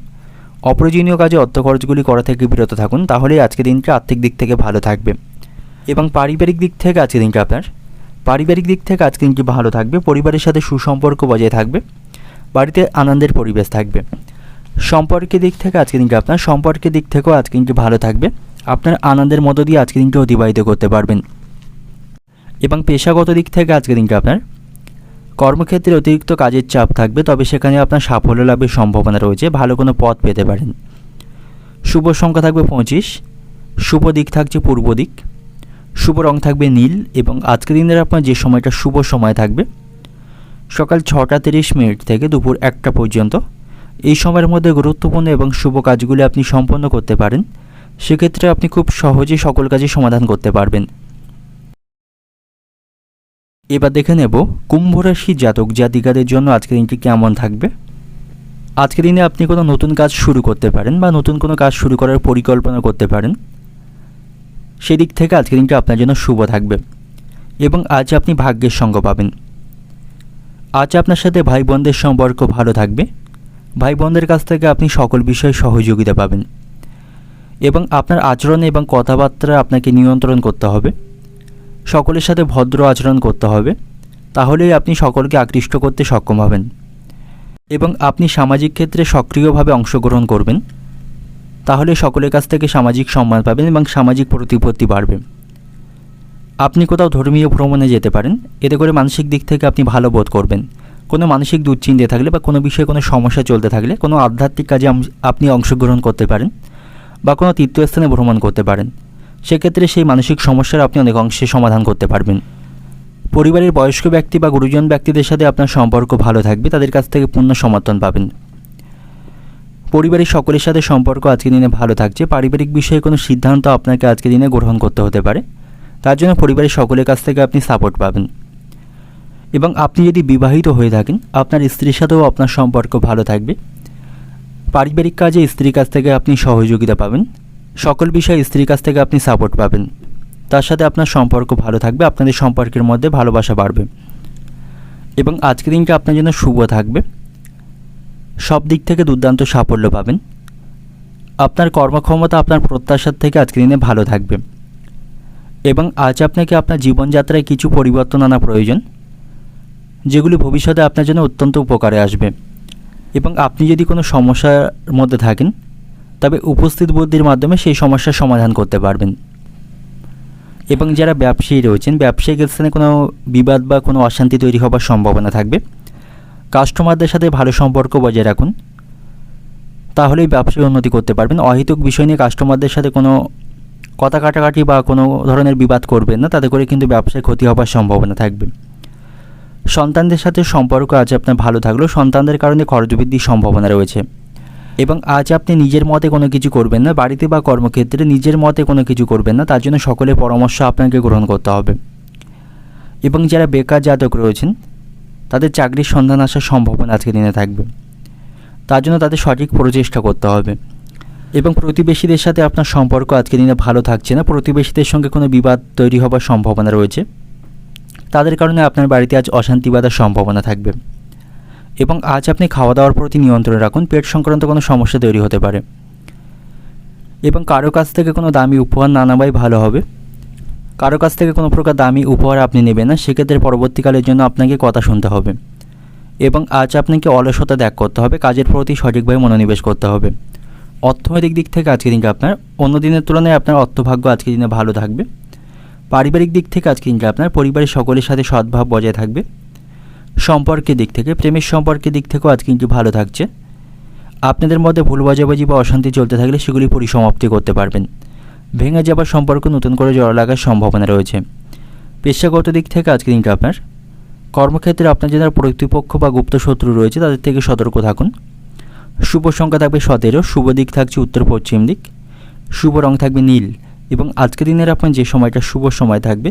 অপ্রয়োজনীয় কাজে অর্থ খরচগুলি করা থেকে বিরত থাকুন, তাহলেই আজকে দিনটা আর্থিক দিক থেকে ভালো থাকবে। এবং পারিবারিক দিক থেকে আজকে দিনটা আজকে দিনটি ভালো থাকবে। পরিবারের সাথে সুসম্পর্ক বজায় থাকবে। বাড়িতে আনন্দের পরিবেশ থাকবে। সম্পর্কের দিক থেকে আজকে থেকেও আজকে দিনটি ভালো থাকবে। আপনার আনন্দের মধ্য দিয়ে আজকে দিনটি অতিবাহিত করতে পারবেন। এবং পেশাগত দিক থেকে আজকে দিনটি আপনার কর্মক্ষেত্রে অতিরিক্ত কাজের চাপ থাকবে, তবে সেখানে আপনার সাফল্য লাভের সম্ভাবনা রয়েছে, ভালো কোনো পথ পেতে পারেন। শুভ সংখ্যা থাকবে 25, শুভ দিক থাকছে পূর্ব দিক, শুভ রং থাকবে নীল। এবং আজকের দিনের আপনার যে সময়টা শুভ সময় থাকবে সকাল 6:30 থেকে দুপুর 1টা পর্যন্ত। এই সময়ের মধ্যে গুরুত্বপূর্ণ এবং শুভ কাজগুলি আপনি সম্পন্ন করতে পারেন। সেক্ষেত্রে আপনি খুব সহজেই সকল কাজে সমাধান করতে পারবেন। এবার দেখে নেব কুম্ভ রাশি জাতক জাতিকাদের জন্য আজকের দিনটি কেমন থাকবে। আজকের দিনে আপনি কোনো নতুন কাজ শুরু করতে পারেন বা নতুন কোনো কাজ শুরু করার পরিকল্পনা করতে পারেন। সেদিক থেকে আজকের দিনটা আপনার জন্য শুভ থাকবে এবং আজ আপনি ভাগ্যের সঙ্গ পাবেন। আজ আপনার সাথে ভাই বোনদের সম্পর্ক ভালো থাকবে। ভাই বোনদের কাছ থেকে আপনি সকল বিষয়ে সহযোগিতা পাবেন এবং আপনার আচরণ এবং কথাবার্তা আপনাকে নিয়ন্ত্রণ করতে হবে। সকলের সাথে ভদ্র আচরণ করতে হবে, তাহলেই আপনি সকলকে আকৃষ্ট করতে সক্ষম হবেন। এবং আপনি সামাজিক ক্ষেত্রে সক্রিয়ভাবে অংশগ্রহণ করবেন, তাহলে সকলের কাছ থেকে সামাজিক সম্মান পাবেন এবং সামাজিক প্রতিপত্তি বাড়বে। আপনি কোথাও ধর্মীয় ভ্রমণে যেতে পারেন, এতে করে মানসিক দিক থেকে আপনি ভালো বোধ করবেন। কোনো মানসিক দুশ্চিন্তা থাকলে বা কোনো বিষয়ে কোনো সমস্যা চলতে থাকলে কোনো আধ্যাত্মিক কাজে আপনি অংশগ্রহণ করতে পারেন। বা কোনো তীর্থস্থানে ভ্রমণ করতে পারেন। সেক্ষেত্রে সেই মানসিক সমস্যার আপনি অনেক অংশে সমাধান করতে পারবেন। পরিবারের বয়স্ক ব্যক্তি বা গুরুজন ব্যক্তিদের সাথে আপনার সম্পর্ক ভালো থাকবে, তাদের কাছ থেকে পূর্ণ সমর্থন পাবেন। পরিবারের সকলের সাথে সম্পর্ক আজকের দিনে ভালো থাকছে। পারিবারিক বিষয়ে কোনো সিদ্ধান্ত আপনাকে আজকের দিনে গ্রহণ করতে হতে পারে, তার জন্য পরিবারের সকলের কাছ থেকে আপনি সাপোর্ট পাবেন। এবং আপনি যদি বিবাহিত হয়ে থাকেন, আপনার স্ত্রীর সাথেও আপনার সম্পর্ক ভালো থাকবে। পারিবারিক কাজে স্ত্রীর কাছ থেকে আপনি সহযোগিতা পাবেন, সকল বিষয়ে স্ত্রীর কাছ থেকে আপনি সাপোর্ট পাবেন। তার সাথে আপনার সম্পর্ক ভালো থাকবে, আপনাদের সম্পর্কের মধ্যে ভালোবাসা বাড়বে। এবং আজকের দিনটা আপনার জন্য শুভ থাকবে, সব দিক থেকে দুর্দান্ত সাফল্য পাবেন। আপনার কর্মক্ষমতা আপনার প্রত্যাশার থেকে আজকের দিনে ভালো থাকবে। এবং আজ আপনাকে আপনার জীবনযাত্রায় কিছু পরিবর্তন আনা প্রয়োজন, যেগুলি ভবিষ্যতে আপনার জন্য অত্যন্ত উপকারে আসবে। এবং আপনি যদি কোনো সমস্যার মধ্যে থাকেন, তবে উপস্থিত বুদ্ধির মাধ্যমে সেই সমস্যার সমাধান করতে পারবেন। এবং যারা ব্যবসায়ী রয়েছেন, ব্যবসায়িক স্থানে কোনো বিবাদ বা কোনো অশান্তি তৈরি হবার সম্ভাবনা থাকবে। কাস্টমারদের সাথে ভালো সম্পর্ক বজায় রাখুন, তাহলেই ব্যবসায় উন্নতি করতে পারবেন। অহেতুক বিষয় নিয়ে কাস্টমারদের সাথে কোনো কথা কাটাকাটি বা কোনো ধরনের বিবাদ করবেন না, তাতে করে কিন্তু ব্যবসায় ক্ষতি হবার সম্ভাবনা থাকবে। সন্তানদের সাথে সম্পর্ক আজ আপনার ভালো থাকলেও সন্তানদের কারণে খরচ বৃদ্ধির সম্ভাবনা রয়েছে। এবং আজ আপনি নিজের মতে কোনো কিছু করবেন না, বাড়িতে বা কর্মক্ষেত্রে নিজের মতে কোনো কিছু করবেন না, তার জন্য সকলের পরামর্শ আপনাকে গ্রহণ করতে হবে। এবং যারা বেকার জাতক রয়েছেন, তাদের চাকরির সন্ধান আসার সম্ভাবনা আজকের দিনে থাকবে, তার জন্য তাদের সঠিক প্রচেষ্টা করতে হবে। এবং প্রতিবেশীদের সাথে আপনার সম্পর্ক আজকের দিনে ভালো থাকছে না, প্রতিবেশীদের সঙ্গে কোনো বিবাদ তৈরি হবার সম্ভাবনা রয়েছে, তাদের কারণে আপনার বাড়িতে আজ অশান্তি বাঁধার সম্ভাবনা থাকবে। এবং আজ আপনি খাওয়া দাওয়ার প্রতি নিয়ন্ত্রণ রাখুন, পেট সংক্রান্ত কোনো সমস্যা তৈরি হতে পারে। এবং কারো কাছ থেকে কোনো দামি উপহার না নেওয়াই ভালো হবে। কারো কাছ থেকে কোনো প্রকার দামি উপহার আপনি নেবেন না, সেক্ষেত্রে পরবর্তীকালের জন্য আপনাকে কথা শুনতে হবে। এবং আজ আপনাকে অলসতা ত্যাগ করতে হবে, কাজের প্রতি সঠিকভাবে মনোনিবেশ করতে হবে। অর্থনৈতিক দিক থেকে আজকের দিনটা আপনার অন্য দিনের তুলনায় আপনার অর্থভাগ্য আজকের দিনে ভালো থাকবে। পারিবারিক দিক থেকে আজকের দিনটা আপনার পরিবারের সকলের সাথে সদ্ভাব বজায় থাকবে। সম্পর্কের দিক থেকে, প্রেমের সম্পর্কের দিক থেকেও আজকে কিন্তু ভালো থাকছে। আপনাদের মধ্যে ভুল বোঝাবুঝি বা অশান্তি চলতে থাকলে সেগুলি পরিসমাপ্তি করতে পারবেন। ভেঙে যাবার সম্পর্ক নতুন করে জড়া লাগার সম্ভাবনা রয়েছে। পেশাগত দিক থেকে আজকের দিনটা আপনার কর্মক্ষেত্রে আপনার যারা প্রতিপক্ষ বা গুপ্ত শত্রু রয়েছে, তাদের থেকে সতর্ক থাকুন। শুভ সংখ্যা থাকবে 17, শুভ দিক থাকছে উত্তর পশ্চিম দিক, শুভ রং থাকবে নীল। এবং আজকের দিনের আপনার যে সময়টা শুভ সময় থাকবে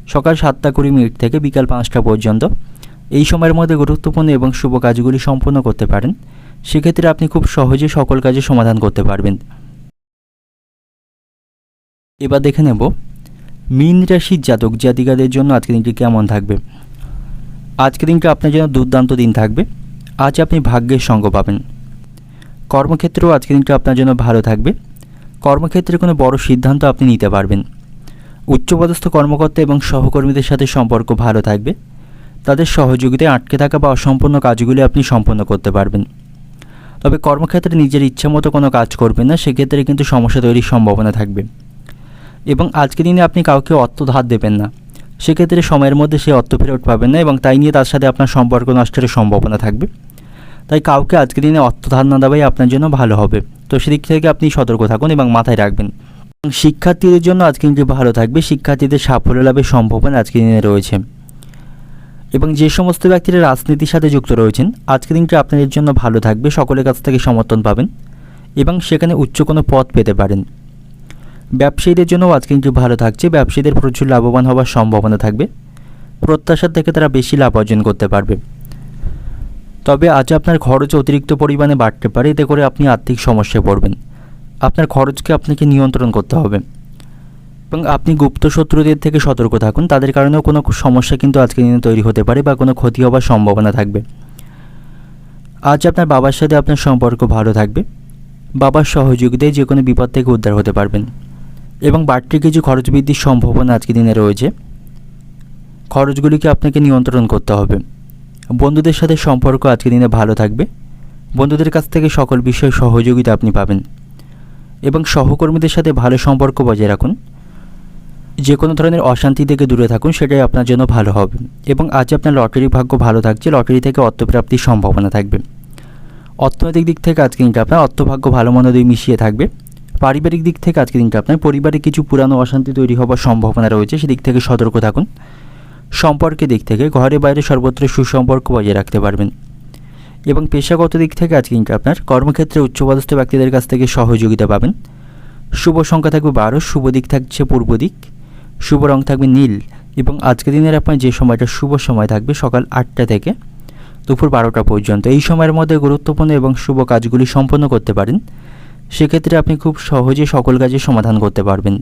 সকাল 7:20 থেকে বিকাল 5টা পর্যন্ত, এই সময়ের মধ্যে গুরুত্বপূর্ণ এবং শুভ কাজগুলি সম্পূর্ণ করতে পারেন। সেক্ষেত্রে আপনি খুব সহজে সকল কাজের সমাধান করতে পারবেন। এবার দেখে নেব মীন রাশির জাতক জাতিকাদের জন্য আজকের দিনটি কেমন থাকবে। আজকের দিনটা আপনার জন্য দুর্দান্ত দিন থাকবে। আজ আপনি ভাগ্যের সঙ্গ পাবেন। কর্মক্ষেত্রেও আজকের দিনটা আপনার জন্য ভালো থাকবে। কর্মক্ষেত্রে কোনো বড় সিদ্ধান্ত আপনি নিতে পারবেন। উচ্চপদস্থ কর্মকর্তা এবং সহকর্মীদের সাথে সম্পর্ক ভালো থাকবে। তাদের সহযোগিতায় আটকে থাকা বা অসম্পূর্ণ কাজগুলি আপনি সম্পন্ন করতে পারবেন। তবে কর্মক্ষেত্রে নিজের ইচ্ছামতো কোনো কাজ করবেন না, সেক্ষেত্রে কিন্তু সমস্যা তৈরির সম্ভাবনা থাকবে। এবং আজকের দিনে আপনি কাউকে অর্থ ধার দেবেন না, সেক্ষেত্রে সময়ের মধ্যে সে অর্থ ফেরত পাবেন না এবং তাই নিয়ে তার সাথে আপনার সম্পর্ক নষ্টের সম্ভাবনা থাকবে। তাই কাউকে আজকের দিনে অর্থ ধার না দেওয়াই আপনার জন্য ভালো হবে। তো সেদিক থেকে আপনি সতর্ক থাকুন এবং মাথায় রাখবেন। শিক্ষার্থীদের জন্য আজকে কিন্তু ভালো থাকবে। শিক্ষার্থীদের সাফল্য লাভের সম্ভাবনা আজকের দিনে রয়েছে। এবং যে সমস্ত ব্যক্তিরা রাজনীতির সাথে যুক্ত রয়েছেন, আজকের দিনটা আপনাদের জন্য ভালো থাকবে। সকলের কাছ থেকে সমর্থন পাবেন এবং সেখানে উচ্চ কোনো পদ পেতে পারেন। ব্যবসায়ীদের জন্যও আজকে কিন্তু ভালো থাকছে। ব্যবসায়ীদের প্রচুর লাভবান হওয়ার সম্ভাবনা থাকবে। প্রত্যাশার থেকে তারা বেশি লাভ অর্জন করতে পারবে। তবে আজ আপনার খরচ অতিরিক্ত পরিমাণে বাড়তে পারে, এতে করে আপনি আর্থিক সমস্যায় পড়বেন। আপনার খরচকে আপনাকে নিয়ন্ত্রণ করতে হবে এবং আপনি গুপ্ত শত্রুদের থেকে সতর্ক থাকুন। তাদের কারণেও কোনো সমস্যা কিন্তু আজকের দিনে তৈরি হতে পারে বা কোনো ক্ষতি হওয়ার সম্ভাবনা থাকবে। আজ আপনার বাবার সাথে আপনার সম্পর্ক ভালো থাকবে। বাবার সহযোগিতায় যে কোনো বিপদ থেকে উদ্ধার হতে পারবেন এবং বাড়তি কিছু খরচ বৃদ্ধির সম্ভাবনা আজকের দিনে রয়েছে। খরচগুলিকে আপনাকে নিয়ন্ত্রণ করতে হবে। বন্ধুদের সাথে সম্পর্ক আজকের দিনে ভালো থাকবে। বন্ধুদের কাছ থেকে সকল বিষয়ে সহযোগিতা আপনি পাবেন এবং সহকর্মীদের সাথে ভালো সম্পর্ক বজায় রাখুন। যে কোনো ধরনের অশান্তি থেকে দূরে থাকুন, সেটাই আপনার জন্য ভালো হবে। এবং আজ আপনার লটারি ভাগ্য ভালো থাকছে। লটারি থেকে অর্থপ্রাপ্তির সম্ভাবনা থাকবে। অর্থনৈতিক দিক থেকে আজকে কিন্তু আপনার অর্থভাগ্য ভালো মন্দ দুই মিশিয়ে থাকবে। পারিবারিক দিক থেকে আজকের দিনটা আপনার পরিবারে কিছু পুরানো অশান্তি তৈরি হওয়ার সম্ভাবনা রয়েছে, সেদিক থেকে সতর্ক থাকুন। সম্পর্কের দিক থেকে ঘরে বাইরে সর্বত্র সুসম্পর্ক বজায় রাখতে পারবেন। এবং পেশাগত দিক থেকে আজকের দিনটা আপনার কর্মক্ষেত্রে উচ্চপদস্থ ব্যক্তিদের কাছ থেকে সহযোগিতা পাবেন। শুভ সংখ্যা থাকবে 12, শুভ দিক থাকছে পূর্ব দিক, শুভ রং থাকবে নীল। এবং আজকের দিনের আপনার যে সময়টা শুভ সময় থাকবে সকাল 8টা থেকে দুপুর 12টা পর্যন্ত। এই সময়ের মধ্যে গুরুত্বপূর্ণ এবং শুভ কাজগুলি সম্পন্ন করতে পারেন। সেক্ষেত্রে আপনি খুব সহজে সকল কাজের সমাধান করতে পারবেন।